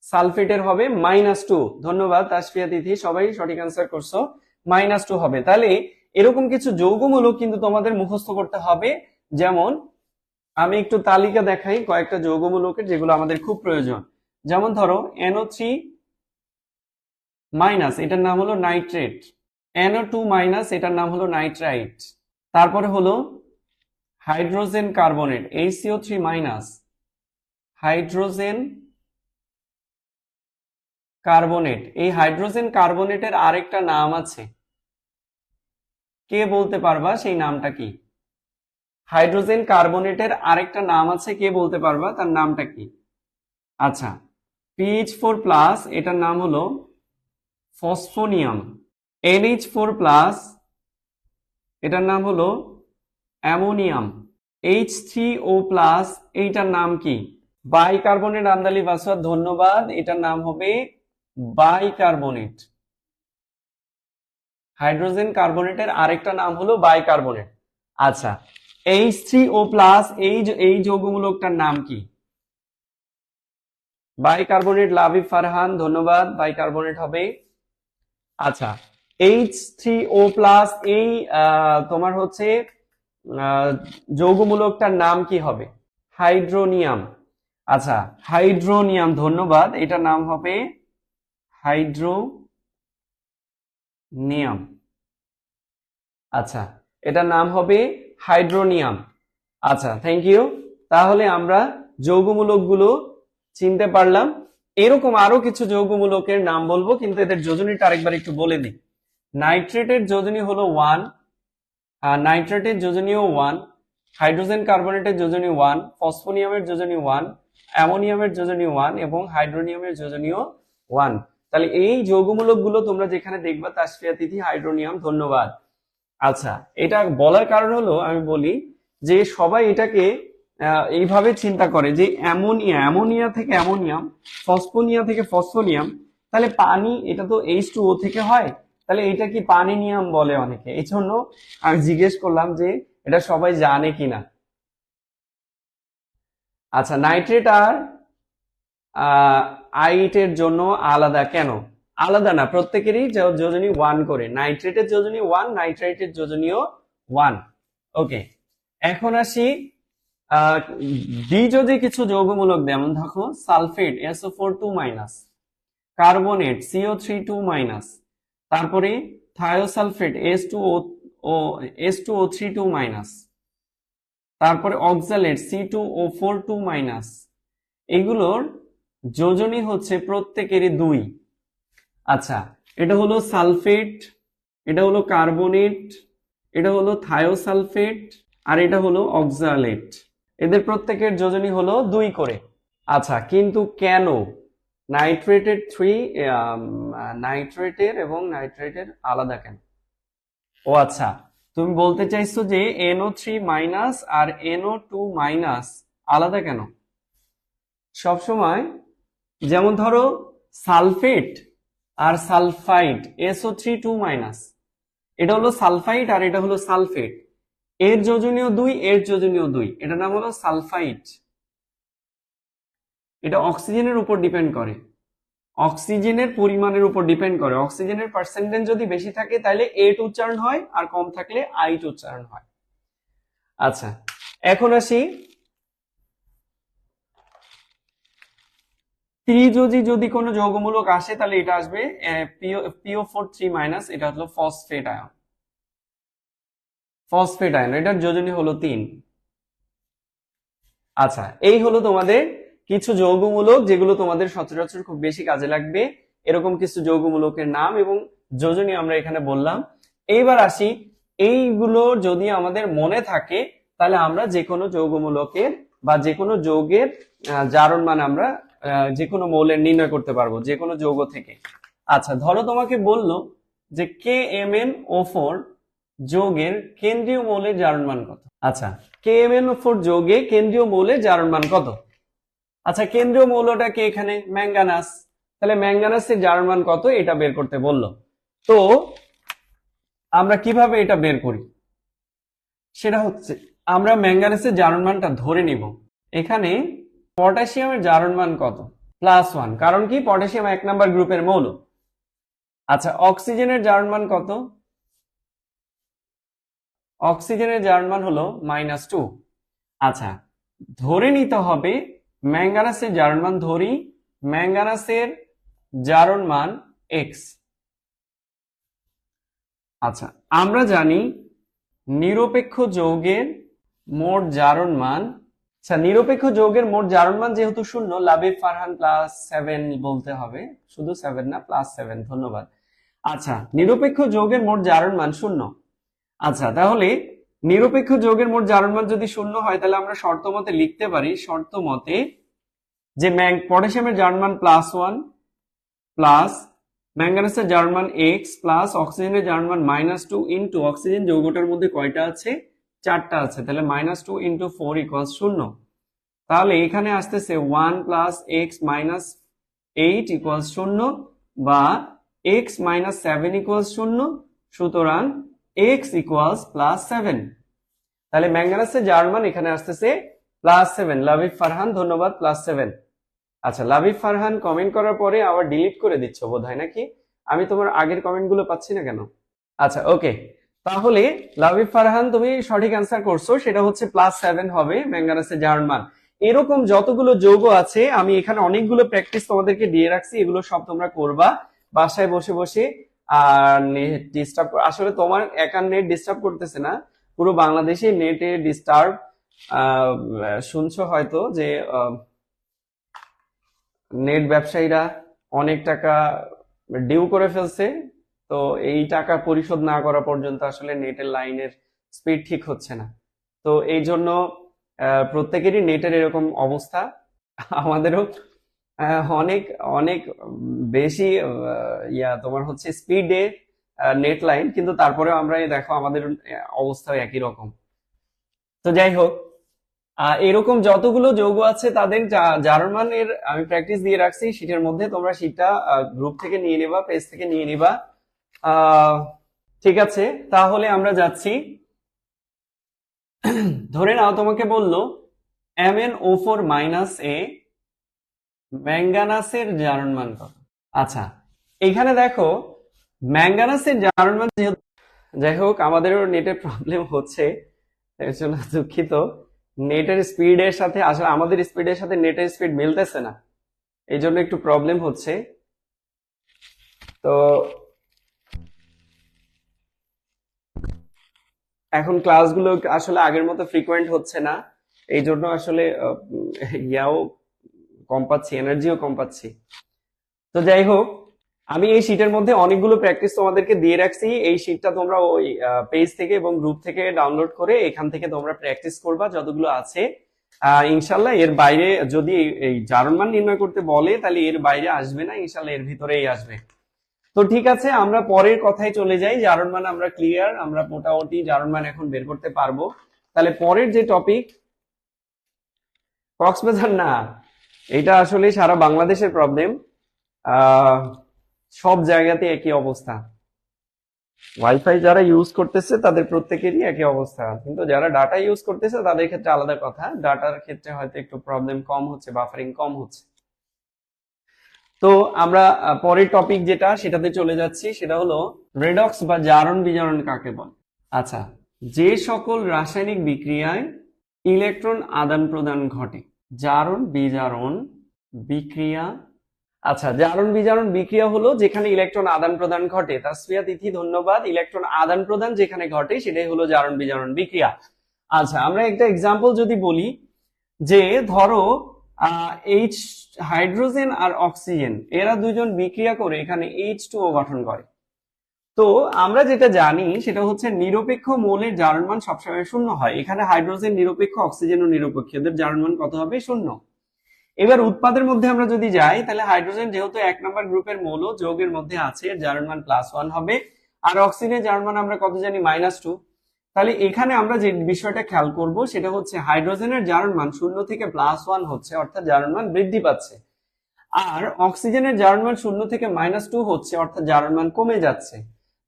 সালফেটের হবে -2। ধন্যবাদ তাসফিয়া তিথি, সবাই সঠিক অ্যান্সার করছো। -2 হবে। তাহলে এরকম কিছু যৌগমূলক কিন্তু তোমাদের মুখস্থ করতে হবে। যেমন আমি একটু তালিকা দেখাই কয়েকটা যৌগমূলকের যেগুলো আমাদের খুব প্রয়োজন। যেমন ধরো NO3-, এটার নাম হলো নাইট্রেট। NO2-, এটার নাম হলো নাইট্রাইট। তারপরে হলো hydrogen carbonate HCO3-, hydrogen carbonate. এই হাইড্রোজেন কার্বনেটের আরেকটা নাম আছে, কে বলতে পারবা সেই নামটা কি? হাইড্রোজেন কার্বনেটের আরেকটা নাম আছে, কে বলতে পারবা তার নামটা কি? আচ্ছা, PH4+, এটার নাম হলো ফসফোনিয়াম। NH4+, এটার নাম হলো অ্যামোনিয়াম। H3O+, এইটার নাম কি? বাইকার্বনেট। আন্দালি বাসওয়াদ, ধন্যবাদ। এটার নাম হবে বাইকার্বনেট। হাইড্রোজেন কার্বনেটের আরেকটা নাম হলো বাইকার্বনেট। আচ্ছা, H3O+, এই যৌগমূলকটার নাম কি? বাইকার্বনেট। লাবিব ফারহান, ধন্যবাদ। বাইকার্বনেট হবে। আচ্ছা, H3O+, এই তোমার হচ্ছে যৌগমূলকটার নাম কি হবে? হাইড্রোনিয়াম। আচ্ছা, হাইড্রোনিয়াম, ধন্যবাদ। এটার নাম হবে হাইড্রোনিয়াম। আচ্ছা, এটার নাম হবে হাইড্রোনিয়াম। আচ্ছা, থ্যাংক ইউ। তাহলে আমরা যৌগমূলকগুলো চিনতে পারলাম। এরকম আরো কিছু যৌগমূলকের নাম বলবো, কিন্তু এদের যোজনীটা আরেকবার একটু বলে দিই। নাইট্রেটের যোজনী হলো 1, নাইট্রেটের যোজনীও 1, হাইড্রোজেন কার্বনেটের যোজনী 1, ফসফোনিয়ামের যোজনী 1, অ্যামোনিয়ামের যোজনী 1 এবং হাইড্রোনিয়ামের যোজনীয় 1। তাহলে এই যৌগমূলক গুলো তোমরা যেখানে দেখবা তাসফিয়া তিথি, হাইড্রোনিয়াম, ধন্যবাদ। আচ্ছা, এটা বলার কারণ হলো আমি বলি যে সবাই এটাকে এইভাবে চিন্তা করে যে অ্যামোনিয়া থেকে অ্যামোনিয়াম, ফসফোনিয়া থেকে ফসফোনিয়াম, তাহলে পানি এটা তো H2O থেকে হয়, তাহলে এটা কি পানি নিয়াম বলে অনেকে। এই জন্য আমি জিজ্ঞেস করলাম যে এটা সবাই জানে কিনা। আচ্ছা, নাইট্রেট আর আইটের জন্য আলাদা কেন? আলাদা না, প্রত্যেকেরই যোজনী 1 করে। নাইট্রেটের যোজনী 1, নাইট্রাইটের যোজনীয় 1। ওকে, এখন আসি দ্বিযোজী কিছু যৌগমূলক, যেমন দেখো সালফেট SO4 2-, কার্বনেট CO3 2-, তারপরে থায়োসালফেট H2O3 2-, তারপরে অক্সালেট C2O4 2-। এগুলোর যোজনী হচ্ছে প্রত্যেকেরই 2। আচ্ছা, এটা হলো সালফেট, এটা হলো কার্বনেট, এটা হলো থায়োসালফেট, আর এটা হলো অক্সালেট। এদের প্রত্যেকের যোজনী হলো 2 করে। আচ্ছা, কিন্তু কেন নাইট্রেটের এবং নাইট্রেটের আলাদা কেন? ও আচ্ছা, তুমি বলতে চাইছো যে NO3- আর NO2- আলাদা কেন? সবসময় যেমন ধরো সালফেট আর সালফাইড SO3 2-, এটা হলো সালফাইড আর এটা হলো সালফেট, এর যোজনীয় 2, এর যোজনীয় 2, এটার নাম হলো সালফাইড। এটা অক্সিজেনের উপর ডিপেন্ড করে, অক্সিজেনের পরিমাণের উপর ডিপেন্ড করে। অক্সিজেনের পার্সেন্টেজ যদি বেশি থাকে তাহলে এট উচ্চারণ হয়, আর কম থাকলে আইট উচ্চারণ হয়। আচ্ছা, এখন আসি ত্রিযোজী যদি কোনো যৌগমূলক আসে তাহলে এটা আসবে PO4 3-, এটা হলো ফসফেট আয়ন। ফসফেট আয়ন, এটার যোজনী হলো 3। আচ্ছা, এই হলো তোমাদের কিছু যৌগমূলক যেগুলো তোমাদের সচরাচর খুব বেশি কাজে লাগবে, এরকম কিছু যৌগমূলকের নাম এবং যোজনী আমরা এখানে বললাম। এইবার আসি, এইগুলো যদি আমাদের মনে থাকে তাহলে আমরা যে কোনো যৌগমূলকের বা যে কোনো যৌগের জারণ মান আমরা যে কোনো মৌলের নির্ণয় করতে পারবো, যে কোনো যৌগ থেকে। আচ্ছা, ধরো তোমাকে বললো যে KMnO4 যৌগের কেন্দ্রীয় মৌলের জারণ মান কত? আচ্ছা, KMnO4 যৌগে কেন্দ্রীয় মৌলের জারণ মান কত? আচ্ছা, কেন্দ্রীয় মৌলটা কি এখানে? ম্যাঙ্গানাস। তাহলে ম্যাঙ্গানাসের জারণ মান কত এটা বের করতে বললো। তো আমরা কিভাবে এটা বের করি সেটা হচ্ছে আমরা ম্যাঙ্গানিজের জারণ মানটা ধরে নিব। এখানে পটাশিয়ামের জারণ মান কত? +1, কারণ কি পটাশিয়াম 1 নাম্বার গ্রুপের মৌল। আচ্ছা, অক্সিজেনের জারণ মান কত? অক্সিজেনের জারণ মান হলো -2। আচ্ছা, ধরে নিতে হবে ম্যাঙ্গানাসের জারণ মান, ধরি ম্যাঙ্গানাসের জারণ মান x। আচ্ছা, আমরা জানি নিরপেক্ষ যৌগের মোট জারণ মান, আচ্ছা নিরপেক্ষ যৌগের মোট জারণ মান যেহেতু 0, লাবিব ফারহান +7 বলতে হবে, শুধু 7 না, +7, ধন্যবাদ। আচ্ছা, নিরপেক্ষ যৌগের মোট জারণ মান 0। আচ্ছা, তাহলে নিরপেক্ষ যৌগের মোট জারণ মান যদি 0 হয় তাহলে আমরা শর্ত মতে লিখতে পারি, শর্ত মতে যে পটাশিয়ামের জারণ মান +1 প্লাস ম্যাঙ্গানিজের জারণ মান x প্লাস অক্সিজেনের জারণ মান -2 ইন্টু অক্সিজেন যৌগটার মধ্যে কয়টা আছে? 4টা আছে, তাহলে -2 ইন্টু 4 ইকুয়ালস 0। তাহলে এখানে আসতেছে 1 + x - 8 ইকুয়ালস 0 বা x - 7 ইকুয়ালস 0। সুতরাং x ইকুয়ালস +7। তাহলে ম্যাঙ্গানিজের জারণ মান এখানে আসতেছে +7। লাবিব ফারহান, ধন্যবাদ, +7। আচ্ছা, লাবিব ফারহান কমেন্ট করার পরে আবার ডিলিট করে দিচ্ছ বোধহয়, নাকি? আমি তোমার আগের কমেন্টগুলো পাচ্ছি না কেন? আচ্ছা, ওকে, তাহলে লাবিব ফারহান তুমি সঠিক অ্যান্সার করছো, সেটা হচ্ছে +7 হবে ম্যাঙ্গানিজের জারণ মান। এরকম যতগুলো যৌগ আছে আমি এখানে অনেকগুলো প্র্যাকটিস তোমাদেরকে দিয়ে রাখছি, এগুলো সব তোমরা করবা বাসায় বসে বসে। আর নেট ডিস্টার্ব, আসলে তোমার একার নেট ডিস্টার্ব করতেছে না, পুরো বাংলাদেশে নেটে ডিস্টার্ব। শুনছো হয়তো যে নেট ব্যবসায়ীরা অনেক টাকা ডিউ করে ফেলছে, তো এই টাকা পরিশোধ না করা পর্যন্ত আসলে নেটের লাইনের স্পিড ঠিক হচ্ছে না। তো এই জন্য প্রত্যেকেরই নেটের এরকম অবস্থা। আমাদেরও অনেক অনেক বেশি তোমার হচ্ছে স্পিডে নেট লাইন, কিন্তু তারপরেও আমরা এই দেখো আমাদের অবস্থা একই রকম। তো যাই হোক, এরকম যতগুলো যৌগ আছে তাদের জার্মানের আমি প্র্যাকটিস দিয়ে রাখছি শীটের মধ্যে, তোমরা শীটটা গ্রুপ থেকে নিয়ে নিবা, পেজ থেকে নিয়ে নিবা। ঠিক আছে, তাহলে আমরা যাচ্ছি। ধরে নাও তোমাকে বললো MnO4 - A ম্যাঙ্গানাসের জারণ মান কত। আচ্ছা, এখানে দেখো ম্যাঙ্গানাসের জারণ মান যেহেতু, যাই হোক আমাদেরও নেটের প্রবলেম হচ্ছে, এর জন্য দুঃখিত। নেটের স্পিডের সাথে আসলে আমাদের স্পিডের সাথে নেটের স্পিড মিলতেছে না, এই জন্য একটু প্রবলেম হচ্ছে। তো এখন ক্লাসগুলো আসলে আগের মতো ফ্রিকোয়েন্ট হচ্ছে না, এই জন্য আসলে ইয়াও কম পাচ্ছি, এনার্জিও কম পাচ্ছি। তো যাই হোক, আমি এই শীটের মধ্যে অনেকগুলো প্র্যাকটিস তোমাদেরকে দিয়ে রাখছি। এই শীটটা তোমরা ওই পেজ থেকে এবং গ্রুপ থেকে ডাউনলোড করে এখান থেকে তোমরা প্র্যাকটিস করবা যতগুলো আছে। ইনশাল্লাহ এর বাইরে যদি এই জারণ মান নির্ণয় করতে বলে তাহলে এর বাইরে আসবে না, ইনশাল্লাহ এর ভিতরেই আসবে। তো ঠিক আছে, আমরা পরের কথায় চলে যাই। জারণ মান আমরা ক্লিয়ার, আমরা মোটামুটি জারণ মান এখন বের করতে পারবো। তাহলে পরের যে টপিক, কক্সবাজার না, এটা আসলে সারা বাংলাদেশের প্রবলেম, সব জায়গাতে একই অবস্থা। ওয়াইফাই যারা ইউজ করতেছে তাদের প্রত্যেকেরই একই অবস্থা, কিন্তু যারা ডাটা ইউজ করতেছে তাদের ক্ষেত্রে আলাদা কথা, ডাটার ক্ষেত্রে হয়তো একটু প্রবলেম কম হচ্ছে, বাফারিং কম হচ্ছে। তো আমরা পরের টপিক যেটা সেটাতে চলে যাচ্ছি, সেটা হলো রেডক্স বা জারণ বিজারণ কাকে বলে। আচ্ছা, যে সকল রাসায়নিক বিক্রিয়ায় ইলেকট্রন আদান প্রদান ঘটে। জারণ বিজারণ বিক্রিয়া। আচ্ছা, জারণ বিজারণ বিক্রিয়া হলো যেখানে ইলেকট্রন আদান প্রদান ঘটে। তাসফিয়া তিথি ধন্যবাদ। ইলেকট্রন আদান প্রদান যেখানে ঘটে সেটাই হলো জারণ বিজারণ বিক্রিয়া। আচ্ছা, আমরা একটা এক্সাম্পল যদি বলি, যে ধরো এইচ হাইড্রোজেন আর অক্সিজেন এরা দুজন বিক্রিয়া করে এখানে H2O গঠন করে। তো আমরা যেটা জানি সেটা হচ্ছে নিরপেক্ষ মৌলের জারণ মান সবসময় শূন্য হয়। এখানে হাইড্রোজেন নিরপেক্ষ, অক্সিজেনও নিরপেক্ষ, এদের জারণ মান কত হবে? শূন্য। এবার উৎপাদের মধ্যে আমরা যদি যাই, তাহলে হাইড্রোজেন যেহেতু 1 নম্বর গ্রুপের মৌল, যৌগের মধ্যে আছে, এর জারণ মান +1 হবে। আর অক্সিজেনের জারণ মান আমরা কত জানি? -2। তাহলে এখানে আমরা যে বিষয়টা খেয়াল করব সেটা হচ্ছে হাইড্রোজেনের জারণ মান 0 থেকে +1 হচ্ছে, অর্থাৎ জারণ মান বৃদ্ধি পাচ্ছে। আর অক্সিজেনের জারণ মান 0 থেকে -2 হচ্ছে, অর্থাৎ জারণ মান কমে যাচ্ছে।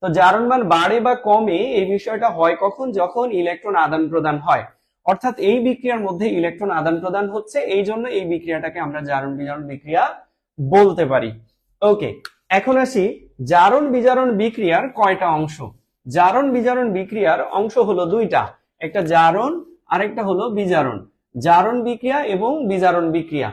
তো জারণ মান বাড়ে বা কমে এই বিষয়টা হয় কখন? যখন ইলেকট্রন আদান প্রদান হয়, অর্থাৎ এই বিক্রিয়ার মধ্যে ইলেকট্রন আদান প্রদান হচ্ছে, এই জন্য এই বিক্রিয়াটাকে আমরা জারণ বিজারণ বিক্রিয়া বলতে পারি। ওকে, এখন আসি জারণ বিজারণ বিক্রিয়ার কয়টা অংশ। জারণ বিজারণ বিক্রিয়ার অংশ হলো দুইটা, একটা জারণ আর একটা হলো বিজারণ। জারণ বিক্রিয়া এবং বিজারণ বিক্রিয়া।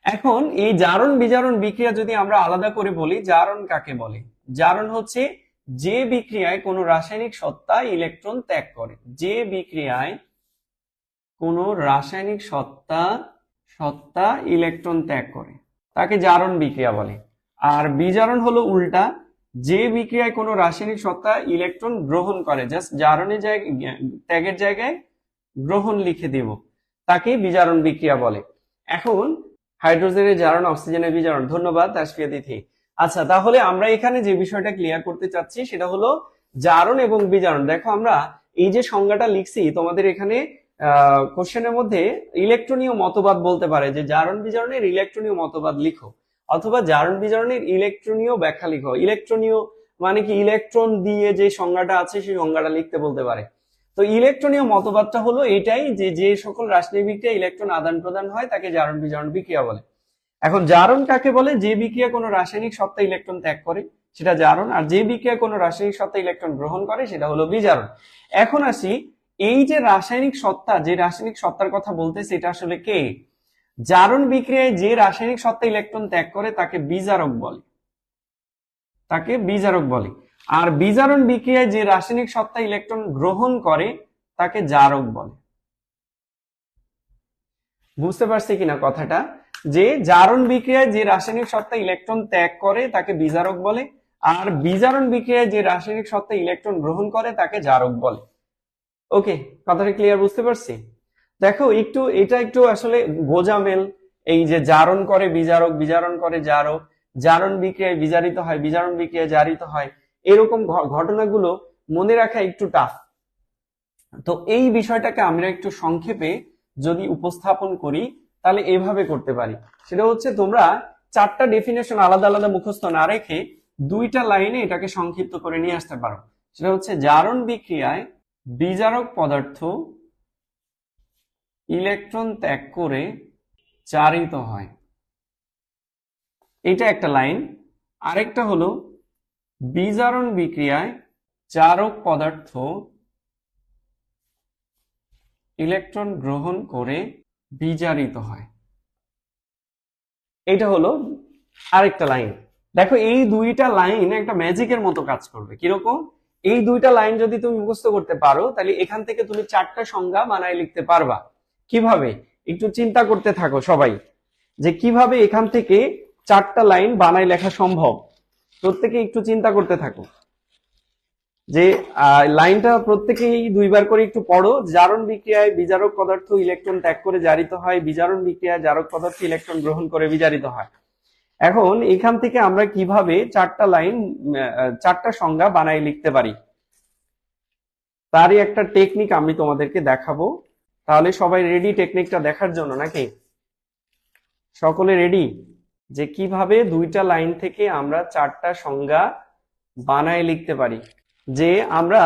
এখন এই জারণ বিজারণ বিক্রিয়া যদি আমরা আলাদা করে বলি, জারণ কাকে বলে? জারণ হচ্ছে যে বিক্রিয়ায় কোনো রাসায়নিক সত্তা ইলেকট্রন ত্যাগ করে। যে বিক্রিয়ায় কোনো রাসায়নিক সত্তা ইলেকট্রন ত্যাগ করে তাকে জারণ বিক্রিয়া বলে। আর বিজারণ হলো উল্টা, যে বিক্রিয়ায় কোনো রাসায়নিক সত্তা ইলেকট্রন গ্রহণ করে, জাস্ট জারণের জায়গায়, ত্যাগের জায়গায় গ্রহণ লিখে দেব, তাকে বিজারণ বিক্রিয়া বলে। এখন হাইড্রোজেনের জারণ, অক্সিজেনের বিজারণ। ধন্যবাদ তাসফিয়া তিথি। আচ্ছা, তাহলে আমরা এখানে যে বিষয়টা ক্লিয়ার করতে চাচ্ছি সেটা হলো জারণ এবং বিজারণ। দেখো আমরা এই যে সংজ্ঞাটা লিখছি, তোমাদের এখানে কোশ্চেনের মধ্যে ইলেকট্রনীয় মতবাদ বলতে পারে, যে জারণ বিজারণের ইলেকট্রনীয় মতবাদ লিখো, অথবা জারণ বিজারণের ইলেকট্রনীয় ব্যাখ্যা লিখো। ইলেকট্রনীয় মানে কি? ইলেকট্রন দিয়ে যে সংজ্ঞাটা আছে সেই সংজ্ঞাটা লিখতে বলতে পারে। তো ইলেকট্রনীয় মতবাদটা হলো এটাই, যে যে সকল রাসায়নিক বিক্রিয়া ইলেকট্রন আদান প্রদান হয় তাকে জারণ বিজারণ বিক্রিয়া বলে। এখন জারণ কাকে বলে? যে বিক্রিয়া কোনো রাসায়নিক সত্তা ইলেকট্রন ত্যাগ করে সেটা জারণ, আর যে বিক্রিয়া কোনো রাসায়নিক সত্তা ইলেকট্রন গ্রহণ করে সেটা হলো বিজারণ। এখন আসি, এই যে রাসায়নিক সত্তা, যে রাসায়নিক সত্তার কথা বলতেছে এটা আসলে কে? জারণ বিক্রিয়ায় যে রাসায়নিক সত্তা ইলেকট্রন ত্যাগ করে তাকে বিজারক বলে, তাকে বিজারক বলে। আর বিজারণ বিক্রিয়ায় যে রাসায়নিক সত্তা ইলেকট্রন গ্রহণ করে তাকে জারক বলে। বুঝতে পারছি কিনা কথাটা? যে জারণ বিক্রিয়ায় যে রাসায়নিক সত্তা ইলেকট্রন ত্যাগ করে তাকে বিজারক বলে, আর বিজারণ বিক্রিয়ায় যে রাসায়নিক সত্তা ইলেকট্রন গ্রহণ করে তাকে জারক বলে। ওকে, কথাটা ক্লিয়ার, বুঝতে পারছি। দেখো একটু এটা একটু আসলে গোজামেল। এই যে জারণ করে বিজারক, বিজারণ করে জারক, জারণ বিক্রিয়ায় বিজারিত হয়, বিজারণ বিক্রিয়ায় জারিত হয়, এরকম ঘটনাগুলো মনে রাখা একটু টাফ। তো এই বিষয়টাকে আমরা একটু সংক্ষেপে যদি উপস্থাপন করি তাহলে এভাবে করতে পারি। সেটা হচ্ছে তোমরা চারটা ডেফিনেশন আলাদা আলাদা মুখস্থ না রেখে দুইটা লাইনে এটাকে সংক্ষিপ্ত করে নিয়ে আসতে পারো। সেটা হচ্ছে জারণ বিক্রিয়ায় বিজারক পদার্থ ইলেকট্রন ত্যাগ করে জারিত হয়, এটা একটা লাইন। আরেকটা হলো বিজারণ বিক্রিয়ায় জারক পদার্থ ইলেকট্রন গ্রহণ করে বিজারিত হয়, এটা হলো আরেকটা লাইন। দেখো এই দুইটা লাইন একটা ম্যাজিকের মতো কাজ করবে। কিরকম? এই দুইটা লাইন যদি তুমি মুখস্থ করতে পারো তাহলে এখান থেকে তুমি চারটা সংজ্ঞা বানায় লিখতে পারবা। কিভাবে? একটু চিন্তা করতে থাকো সবাই, যে কিভাবে এখান থেকে চারটা লাইন বানায় লেখা সম্ভব। প্রত্যেকে একটু চিন্তা করতে থাকো যে লাইনটা প্রত্যেকেই দুইবার করে একটু পড়ো। জারণ বিক্রিয়ায় বিজারক পদার্থ ইলেকট্রন ত্যাগ করে জারিত হয়, বিজারণ বিক্রিয়ায় জারক পদার্থ ইলেকট্রন গ্রহণ করে বিজারিত হয়। এখন এখান থেকে আমরা কিভাবে চারটা লাইন, চারটা সংজ্ঞা বানাই লিখতে পারি তারই একটা টেকনিক আমি তোমাদেরকে দেখাবো। তাহলে সবাই রেডি টেকনিকটা দেখার জন্য নাকি? সকলে রেডি যে কিভাবে দুইটা লাইন থেকে আমরা চারটা সংজ্ঞা বানায় লিখতে পারি? যে আমরা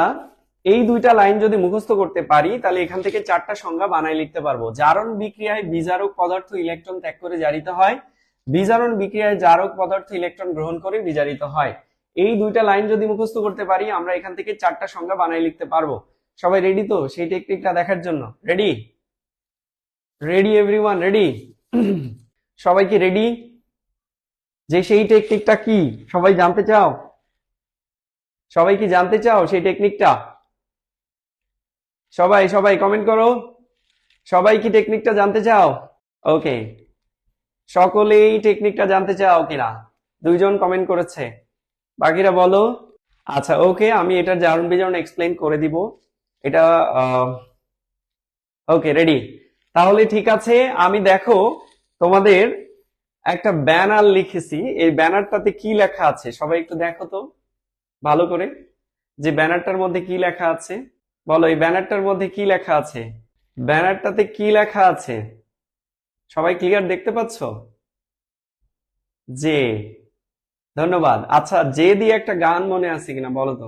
এই দুইটা লাইন যদি মুখস্থ করতে পারি তাহলে এখান থেকে চারটা সংজ্ঞা বানায় লিখতে পারবো। জারণ বিক্রিয়ায় বিজারক পদার্থ ইলেকট্রন ত্যাগ করে জারিত হয়, বিজারণ বিক্রিয়ায় জারক পদার্থ ইলেকট্রন গ্রহণ করে বিজারিত হয়। এই দুইটা লাইন যদি মুখস্থ করতে পারি আমরা এখান থেকে চারটা সংজ্ঞা বানায় লিখতে পারবো। সবাই রেডি তো সেই টেকনিকটা দেখার জন্য? রেডি? Ready everyone? রেডি? সবাই কি রেডি যে সেই টেকনিকটা কি সবাই জানতে চাও? সবাই কি জানতে চাও সেই টেকনিকটা? সবাই সবাই কমেন্ট করো, সবাই কি টেকনিকটা জানতে চাও? ওকে, সকলেই টেকনিকটা জানতে চাও কিনা? দুইজন কমেন্ট করেছে, বাকিরা বলো। আচ্ছা ওকে, আমি এটার জারণ বিজারণ এক্সপ্লেইন করে দিব। এটা ওকে রেডি? তাহলে ঠিক আছে, আমি দেখো তোমাদের একটা ব্যানার লিখেছি। এই ব্যানারটাতে কি লেখা আছে সবাই একটু দেখো তো ভালো করে, যে ব্যানারটার মধ্যে কি লেখা আছে। বলো এই ব্যানারটার মধ্যে কি লেখা আছে? ব্যানারটাতে কি লেখা আছে সবাই ক্লিয়ার দেখতে পাচ্ছ? যে, ধন্যবাদ। আচ্ছা যে দিয়ে একটা গান মনে আছে কিনা বলো তো?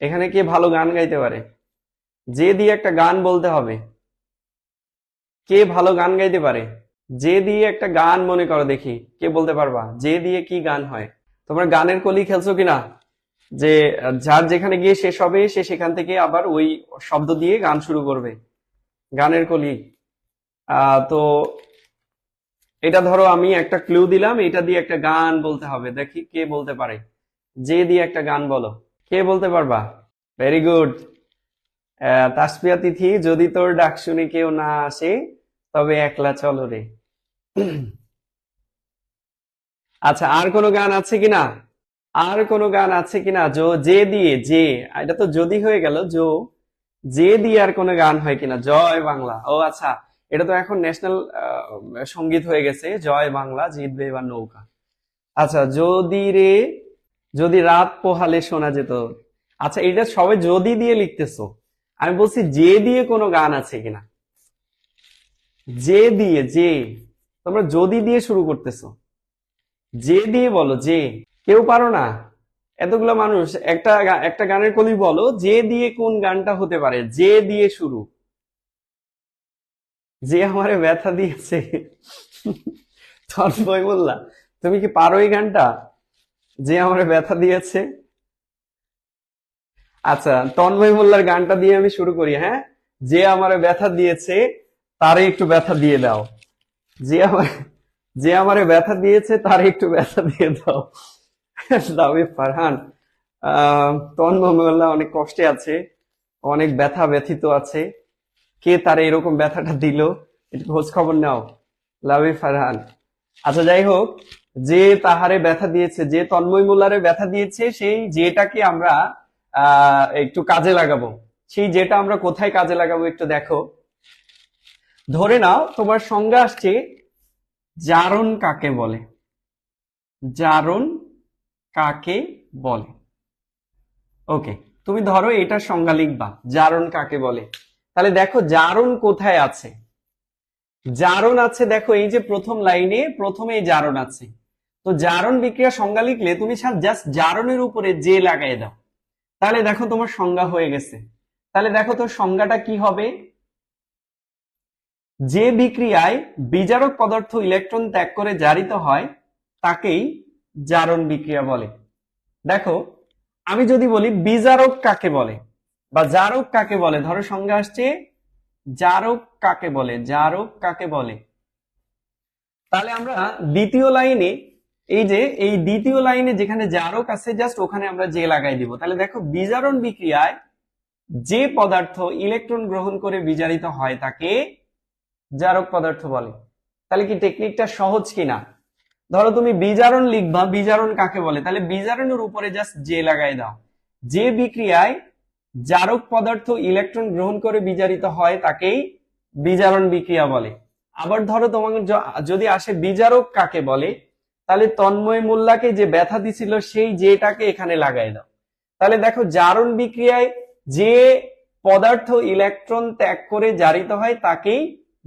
এখানে কে ভালো গান গাইতে পারে? যে দিয়ে একটা গান বলতে হবে। কে ভালো গান গাইতে পারে? যে দিয়ে একটা গান মনে করো দেখি, কে বলতে পারবা যে দিয়ে কি গান হয়? তোমরা গানের কলি খেলছো কিনা? যে যার যেখানে গিয়ে শেষ হবে সে সেখান থেকে আবার ওই শব্দ দিয়ে গান শুরু করবে, গানের কলি। তো এটা ধরো আমি একটা ক্লু দিলাম, এটা দিয়ে একটা গান বলতে হবে। দেখি কে বলতে পারে, যে দিয়ে একটা গান বলো। কে বলতে পারবা? Very good. তাসপিয়া তিথি, যদি তোর ডাক শুনে কেউ না আসে তবে একলা চলো রে। আচ্ছা আর কোনো গান আছে কিনা? আর কোনো গান আছে কিনা? যে দিয়ে, যে, এটা তো যদি হয়ে গেল, যে দিয়ে আর কোনো গান হয় কিনা? জয় বাংলা। ও আচ্ছা, এটা তো এখন ন্যাশনাল সঙ্গীত হয়ে গেছে, জয় বাংলা জিতবে এবার নৌকা। আচ্ছা যদি রে, যদি রাত পোহালে শোনা যেত। আচ্ছা এটা সবাই যদি দিয়ে লিখতেছো, আমি বলছি যে দিয়ে কোনো গান আছে কিনা। যে দিয়ে, যে, তোমরা যদি দিয়ে শুরু করতেছো, যে দিয়ে বলো। যে, কেউ পারো না? এতগুলো মানুষ, একটা একটা গানের কলি বলো যে দিয়ে কোন গানটা হতে পারে, যে দিয়ে শুরু। যে আমারে ব্যথা দিয়েছে। তন্ময় মোল্লা, তুমি কি পারো এই গানটা? যে আমারে ব্যথা দিয়েছে। আচ্ছা তন্ময় মোল্লার গানটা দিয়ে আমি শুরু করি, হ্যাঁ? যে আমারে ব্যথা দিয়েছে তারে একটু ব্যথা দিয়ে দাও। যে আমার, যে আমারে ব্যথা দিয়েছে তারে একটু ব্যথা দিয়ে দাও। দাবি ফারহান। তন্ময় মোল্লা অনেক কষ্টে আছে, অনেক ব্যথা ব্যথিত আছে। কে তার এরকম ব্যথাটা দিল একটু খোঁজ খবর নাও। লাভি ফারহান। আচ্ছা যাই হোক, যে তাহারে ব্যথা দিয়েছে, যে তন্ময় মোল্লারে ব্যথা দিয়েছে, সেই যেটাকে আমরা একটু কাজে লাগাবো। সেই যেটা আমরা কোথায় কাজে লাগাবো একটু দেখো। ধরে নাও তোমার সংজ্ঞা আসছে জারণ কাকে বলে, জারণ কাকে বলে। ওকে, তুমি ধরো এটার সংজ্ঞা লিখবা, জারণ কাকে বলে। তাহলে দেখো জারণ কোথায় আছে, জারণ আছে দেখো এই যে প্রথম লাইনে প্রথমেই জারণ আছে। তো জারণ বিক্রিয়া সংজ্ঞা লিখলে তুমি জাস্ট জারণের উপরে যে লাগাই দাও, তাহলে দেখো তোমার সংজ্ঞা হয়ে গেছে। তাহলে দেখো তোর সংজ্ঞাটা কি হবে, যে বিক্রিয়ায় বিজারক পদার্থ ইলেকট্রন ত্যাগ করে জারিত হয় তাকেই জারণ বিক্রিয়া বলে। দেখো আমি যদি বলি বিজারক কাকে বলে বা জারক কাকে বলে, ধরো সংজ্ঞা আসছে জারক কাকে বলে, জারক কাকে বলে। তাহলে আমরা দ্বিতীয় লাইনে এই দ্বিতীয় লাইনে যেখানে জারক আছে জাস্ট ওখানে আমরা যে লাগাই দিব। তাহলে দেখো বিজারণ বিক্রিয়ায় যে পদার্থ ইলেকট্রন গ্রহণ করে বিজারিত হয় তাকে জারক পদার্থ বলে। তাহলে কি টেকনিকটা সহজ কিনা? ধরো তুমি বিজারণ লিখবা, বিজারণ কাকে বলে, তাহলে বিজারণের উপরে জাস্ট যে লাগাই দাও। যে বিক্রিয়ায় জারক পদার্থ ইলেকট্রন গ্রহণ করে বিজারিত হয় তাকেই বিজারণ বিক্রিয়া বলে। আবার ধরো তোমার যদি আসে বিজারক কাকে বলে, তাহলে তন্ময় মোল্লাকে যে ব্যথা দিছিল সেই যেটাকে এখানে লাগাই দাও। তাহলে দেখো জারণ বিক্রিয়ায় যে পদার্থ ইলেকট্রন ত্যাগ করে জারিত হয় তাকেই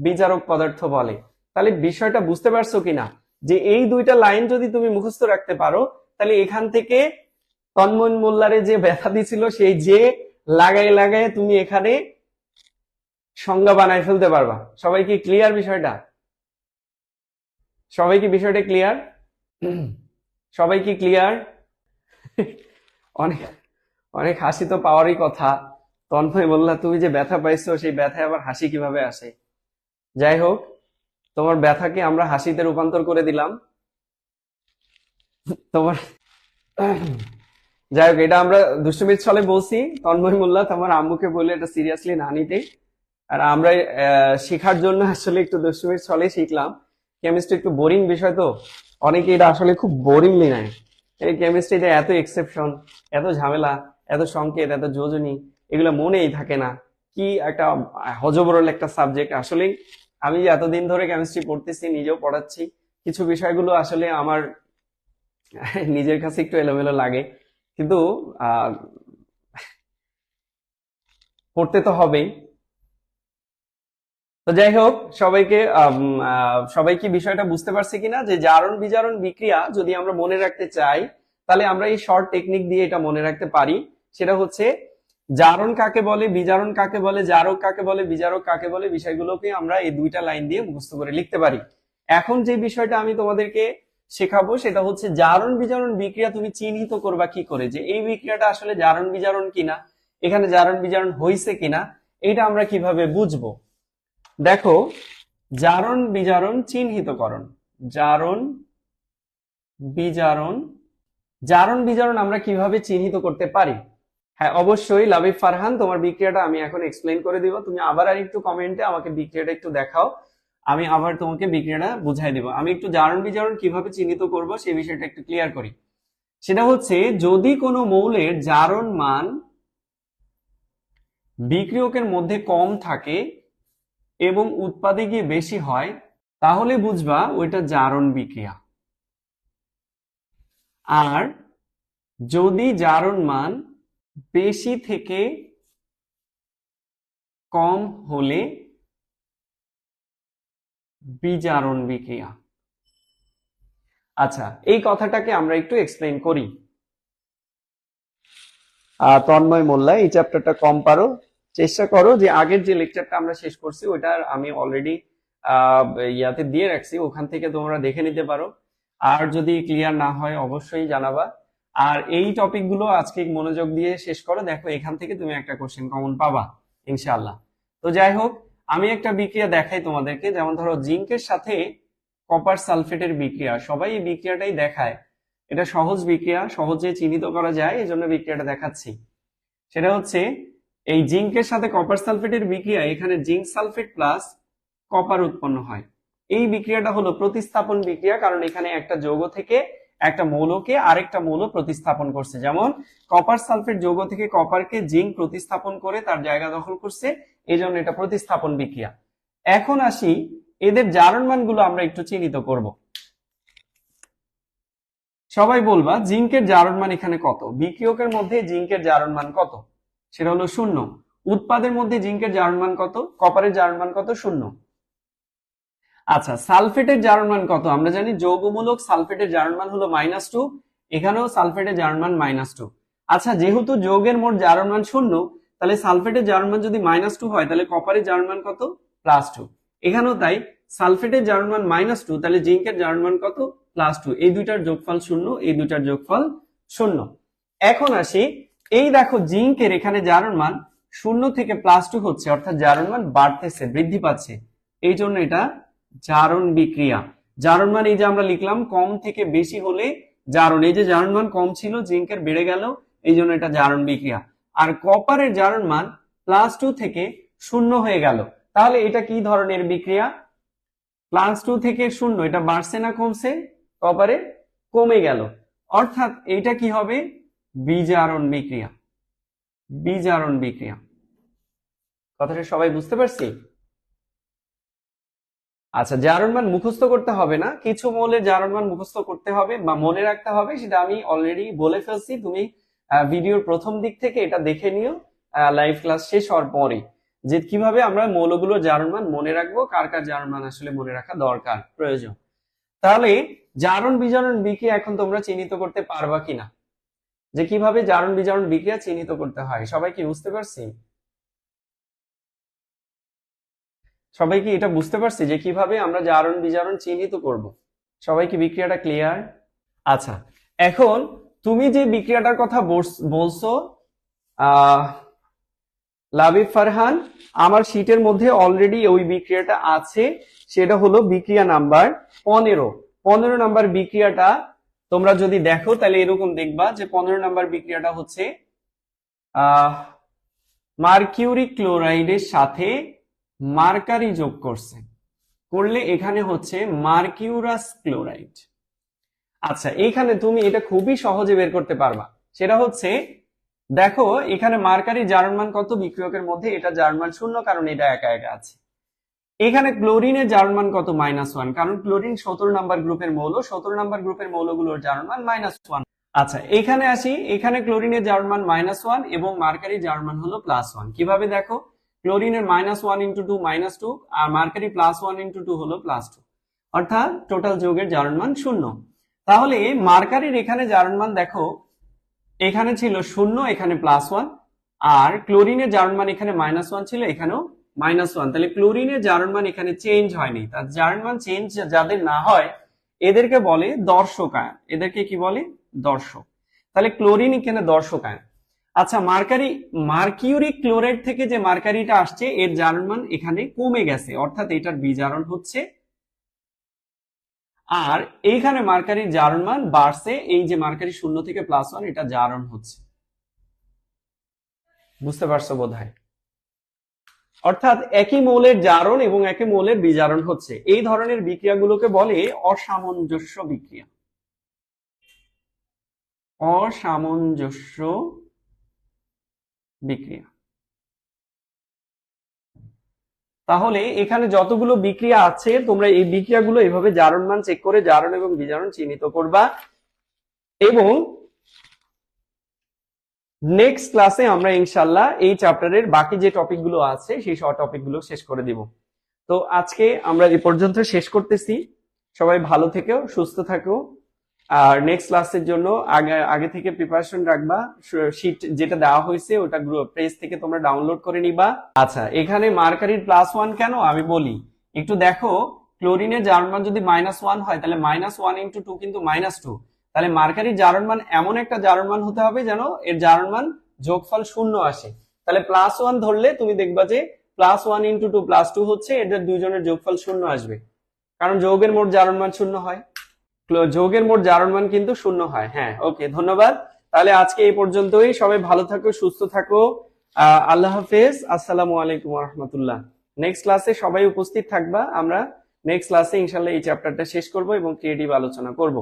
বিজারক পদার্থ বলে। তাহলে বিষয়টা বুঝতে পারছো কিনা, যে এই দুইটা লাইন যদি তুমি মুখস্থ রাখতে পারো তাহলে এখান থেকে তন্ময় মোল্লারে যে ব্যথা দিছিল সেই যে লাগাই লাগাই তুমি এখানে সংজ্ঞা বানায় ফেলতে পারবা। সবাই কি ক্লিয়ার বিষয়টা? সবাই কি বিষয়টা ক্লিয়ার? সবাই কি ক্লিয়ার? অনেক অনেক হাসি তো পাওয়ারই কথা। তন্ময় মোল্লা তুমি যে ব্যথা পাইছো সেই ব্যথায় আবার হাসি কিভাবে আসে? যাই হোক, তোমার ব্যথাকে আমরা হাসিতে রূপান্তর করে দিলাম। তোমার যাই হোক, এটা আমরা দুষ্টুমির ছলে বলছি। তন্ময় মোল্লা তোমার আম্মুকে বলে এটা সিরিয়াসলি না নিতে। আর আমরা শেখার জন্য আসলে একটু দুষ্টুমির ছলে শিখলাম। কেমিস্ট্রি একটু বোরিং বিষয়, তো অনেকে এটা আসলে খুব বোরিংলি নেয়। এই কেমিস্ট্রিতে এত এক্সেপশন, এত ঝামেলা, এত সংকেত, এত যোজনী, এগুলো মনেই থাকে না। কি একটা হজবরল একটা সাবজেক্ট আসলে। আমি যে এতদিন ধরে কেমিস্ট্রি পড়তেছি, নিজেও পড়াচ্ছি, কিছু বিষয়গুলো আসলে আমার নিজের কাছে একটু এলোমেলো লাগে, কিন্তু পড়তে তো হবেই। তো যাই হোক, সবাই কি বিষয়টা বুঝতে পারছে কিনা, যে জারণ বিজারণ বিক্রিয়া যদি আমরা মনে রাখতে চাই তাহলে আমরা এই শর্ট টেকনিক দিয়ে এটা মনে রাখতে পারি। সেটা হচ্ছে জারণ কাকে বলে, বিজারণ কাকে বলে, জারক কাকে বলে, বিজারক কাকে বলে, বিষয়গুলোকে আমরা এই দুইটা লাইন দিয়ে মুখস্থ করে লিখতে পারি। এখন যে বিষয়টা আমি তোমাদেরকে শেখাবো সেটা হচ্ছে জারণ বিজারণ বিক্রিয়া তুমি চিহ্নিত করবা কি করে, যে এই বিক্রিয়াটা আসলে জারণ বিজারণ কিনা, এখানে জারণ বিজারণ হয়েছে কিনা, এটা আমরা কিভাবে বুঝবো। দেখো, জারণ বিজারণ চিহ্নিতকরণ, জারণ বিজারণ, জারণ বিজারণ আমরা কিভাবে চিহ্নিত করতে পারি। হ্যাঁ অবশ্যই লাবিব ফারহান, তোমার বিক্রিয়াটা আমি এখন এক্সপ্লেন করে দিব। তুমি আবার আর একটু কমেন্টে আমাকে বিক্রিয়াটা একটু দেখাও, আমি আবার তোমাকে বিক্রিয়াটা বুঝাই দিব। আমি একটু জারণ বিজারণ কিভাবে চিহ্নিত করব সেই বিষয়টা একটু ক্লিয়ার করি। সেটা হচ্ছে যদি কোনো মৌলের জারণ মান বিক্রিয়কের মধ্যে কম থাকে এবং উৎপাদে গিয়ে বেশি হয় তাহলে বুঝবা ওইটা জারণ বিক্রিয়া। আর যদি জারণ মান বেশি থেকে কম হলে বিজারণ বিক্রিয়া। আচ্ছা, এই কথাটাকে আমরা একটু এক্সপ্লেন করি। তন্ময় মোল্লা এই চ্যাপ্টারটা কম পারো, চেষ্টা করো যে আগের যে লেকচারটা আমরা শেষ করছি ওইটা আমি অলরেডি ইয়াতে দিয়ে রাখছি, ওখান থেকে তোমরা দেখে নিতে পারো। আর যদি ক্লিয়ার না হয় অবশ্যই জানাবা। আর এই টপিকগুলো আজকে মনোযোগ দিয়ে শেষ করো, দেখো এখান থেকে তুমি একটা কোশ্চেন কমন পাবা ইনশাআল্লাহ। তো যাই হোক, আমি একটা বিক্রিয়া দেখাই তোমাদেরকে, যেমন ধরো জিঙ্কের সাথে কপার সালফেটের বিক্রিয়া, সবাই এই বিক্রিয়াটাই দেখায়। এটা সহজ বিক্রিয়া, সহজে চিহ্নিত করা যায়, এই জন্য বিক্রিয়াটা দেখাচ্ছি। সেটা হচ্ছে এই জিঙ্কের সাথে কপার সালফেটের বিক্রিয়া, এখানে জিঙ্ক সালফেট প্লাস কপার উৎপন্ন হয়। এই বিক্রিয়াটা হলো প্রতিস্থাপন বিক্রিয়া, কারণ এখানে একটা যৌগ থেকে একটা মৌলকে আরেকটা মৌল প্রতিস্থাপন করছে। যেমন কপার সালফেট যৌগ থেকে কপারকে জিঙ্ক প্রতিস্থাপন করে তার জায়গা দখল করছে, এই জন্য এটা প্রতিস্থাপন বিক্রিয়া। এখন আসি এদের জারণ মানগুলো আমরা একটু চিহ্নিত করব। সবাই বলবা জিঙ্কের জারণ মান এখানে কত? বিক্রিয়কের মধ্যে জিঙ্কের জারণ মান কত? সেটা হলো 0। উৎপাদের মধ্যে জিঙ্কের জারণ মান কত? কপারের জারণ মান কত? 0। আচ্ছা, সালফেটের জারণ মান কত? আমরা জানি যৌগমূলক সালফেটের জারণ মান হলো -2, এখানেও সালফেটের জারণ মান -2। আচ্ছা, যেহেতু যৌগের মোট জারণ মান 0, তাহলে সালফেটের জারণ মান যদি -2 হয়, তাহলে কপারের জারণ মান কত? +2। এখানেও তাই, সালফেটের জারণ মান -2, তাহলে জিঙ্কের জারণ মান কত? +2। এই দুইটার যোগফল 0, এই দুইটার যোগফল 0। এখন আসি, এই দেখো জিঙ্কের এখানে জারণ মান 0 থেকে +2 হচ্ছে, অর্থাৎ জারণ মান বাড়তেছে, বৃদ্ধি পাচ্ছে, এই জন্য এটা জারণ বিক্রিয়া। জারণ মান এই যে আমরা লিখলাম, কম থেকে বেশি হলে জারণ, এই যে জারণ মান কম ছিল, জিঙ্কের বেড়ে গেল, এই জন্য এটা জারণ বিক্রিয়া। আর কপারের জারণ মান +2 থেকে 0 হয়ে গেল, তাহলে এটা কি ধরনের বিক্রিয়া? +2 থেকে 0, এটা বাড়ছে না কমছে? কপারে কমে গেল, অর্থাৎ এইটা কি হবে? বিজারণ বিক্রিয়া। বিজারণ বিক্রিয়া। কথাটা সবাই বুঝতে পারছি? আচ্ছা, জারণ মান মুখস্থ করতে হবে না, কিছু মৌলের জারণ মান মুখস্থ করতে হবে বা মনে রাখতে হবে, সেটা আমি অলরেডি বলে ফেলছি। তুমি ভিডিওর প্রথম দিক থেকে এটা দেখে নিও, লাইভ ক্লাস শেষ হওয়ার পরে, যে কিভাবে আমরা মৌলগুলোর জারণ মান মনে রাখবো, কার কার জারণ মান আসলে মনে রাখা দরকার, প্রয়োজন। তাহলে জারণ বিজারণ বিক্রিয়া এখন তোমরা চিহ্নিত করতে পারবা কিনা, যে কিভাবে জারণ বিজারণ বিক্রিয়া চিহ্নিত করতে হয়? সবাই কি বুঝতে পারছি? সবাই কি এটা বুঝতে পারছি যে কিভাবে আমরা জারণ বিজারণ চিহ্নিত করব? সবাই কি বিক্রিয়াটা ক্লিয়ার? আচ্ছা, এখন তুমি যে বিক্রিয়াটার কথা বলছো, লাবিব ফারহান, আমার শীটের মধ্যে অলরেডি ওই বিক্রিয়াটা আছে, সেটা হলো বিক্রিয়া নাম্বার 15। 15 নাম্বার বিক্রিয়াটা তোমরা যদি দেখো, তাহলে এরকম দেখবা যে 15 নাম্বার বিক্রিয়াটা হচ্ছে মার্কিউরি ক্লোরাইডের সাথে মার্কারি যোগ করলে এখানে হচ্ছে মার্কিউরাস ক্লোরাইড। আচ্ছা, এখানে তুমি এটা খুবই সহজে বের করতে পারবা, সেটা হচ্ছে দেখো এখানে মার্কারি জারণ মান কত বিক্রিয়কের মধ্যে? এটা জারণ মান 0, কারণ এটা একা একা আছে। এখানে ক্লোরিনের জারণ মান কত? -1, কারণ ক্লোরিন 17 নাম্বার গ্রুপের মৌল, 17 নাম্বার গ্রুপের মৌলগুলোর জারণ মান -1। আচ্ছা, এখানে আসি, এখানে ক্লোরিনের জারণ মান -1 এবং মার্কারির জারণ মান হলো +1। কিভাবে দেখো, ক্লোরিনের -1 × 2 -2, আর মার্কারি +1 × 2 হলো +2, অর্থাৎ টোটাল যৌগের জারণ মান 0। তাহলে মার্কারির এখানে জারণ মান দেখো, এখানে ছিল 0, এখানে +1, আর ক্লোরিনের জারণ মান এখানে -1 ছিল, এখানেও -1। তাহলে ক্লোরিনের জারণ মান এখানে চেঞ্জ হয়নি। তার জারণ মান চেঞ্জ যাদের না হয়, এদেরকে বলে দর্শক আয়ন। এদেরকে কি বলে? দর্শক। তাহলে ক্লোরিন এখানে দর্শক আয়ন। আচ্ছা, মার্কিউরিক ক্লোরাইড থেকে যে মার্কারিটা আসছে, এর জারণ মান এখানে কমে গেছে, অর্থাৎ এটার বিজারণ হচ্ছে। আর এইখানে মার্কারির জারণ মান বাড়ছে, এই যে মার্কারি 0 থেকে +1, এটা জারণ হচ্ছে। বুঝতে পারছো বোধহয়? অর্থাৎ একই মৌলের জারণ এবং একই মৌলের বিজারণ হচ্ছে। এই ধরনের বিক্রিয়াগুলোকে বলে অসামঞ্জস্য বিক্রিয়া। অসামঞ্জস্য বিক্রিয়া। তাহলে এখানে যতগুলো বিক্রিয়া আছে, তোমরা এই বিক্রিয়াগুলো এভাবে জারণ মান চেক করে জারণ এবং বিজারণ চিহ্নিত করবা, এবং নেক্সট ক্লাসে আমরা ইনশাল্লাহ এই চ্যাপ্টারের বাকি যে টপিকগুলো আছে সেই সব টপিকগুলো শেষ করে দিব। তো আজকে আমরা এই পর্যন্ত শেষ করতেছি। সবাই ভালো থেকো, সুস্থ থাকো, আর নেক্সট ক্লাসের জন্য আগে থেকে প্রিপারেশন রাখবা। শীট যেটা দেওয়া হয়েছে ওটা পেজ থেকে তোমরা ডাউনলোড করে নিবা। আচ্ছা, এখানে মার্কারির +1 কেন আমি বলি, একটু দেখো, ক্লোরিনের জারণ মান যদি -1 হয়, তাহলে -1 × 2 কিন্তু -2। তাহলে মার্কারির জারণ মান এমন একটা জারণ মান হতে হবে যেন এর জারণ মান যোগফল 0 আসে। তাহলে +1 ধরলে তুমি দেখবা যে +1 × 2 +2 হচ্ছে, এদের দুইজনের যোগফল 0 আসবে, কারণ যৌগের মোট জারণ মান 0 হয়। যৌগের মোট জারণ মান কিন্তু 0 হয়। হ্যাঁ, ওকে, ধন্যবাদ। তাহলে আজকে এই পর্যন্তই। সবাই ভালো থাকো, সুস্থ থাকো। আল্লাহ হাফেজ। আসসালামু আলাইকুম ওয়া রাহমাতুল্লাহ। নেক্সট ক্লাসে সবাই উপস্থিত থাকবা। আমরা নেক্সট ক্লাসে ইনশাআল্লাহ এই চ্যাপ্টারটা শেষ করব এবং ক্রিয়েটিভ আলোচনা করব।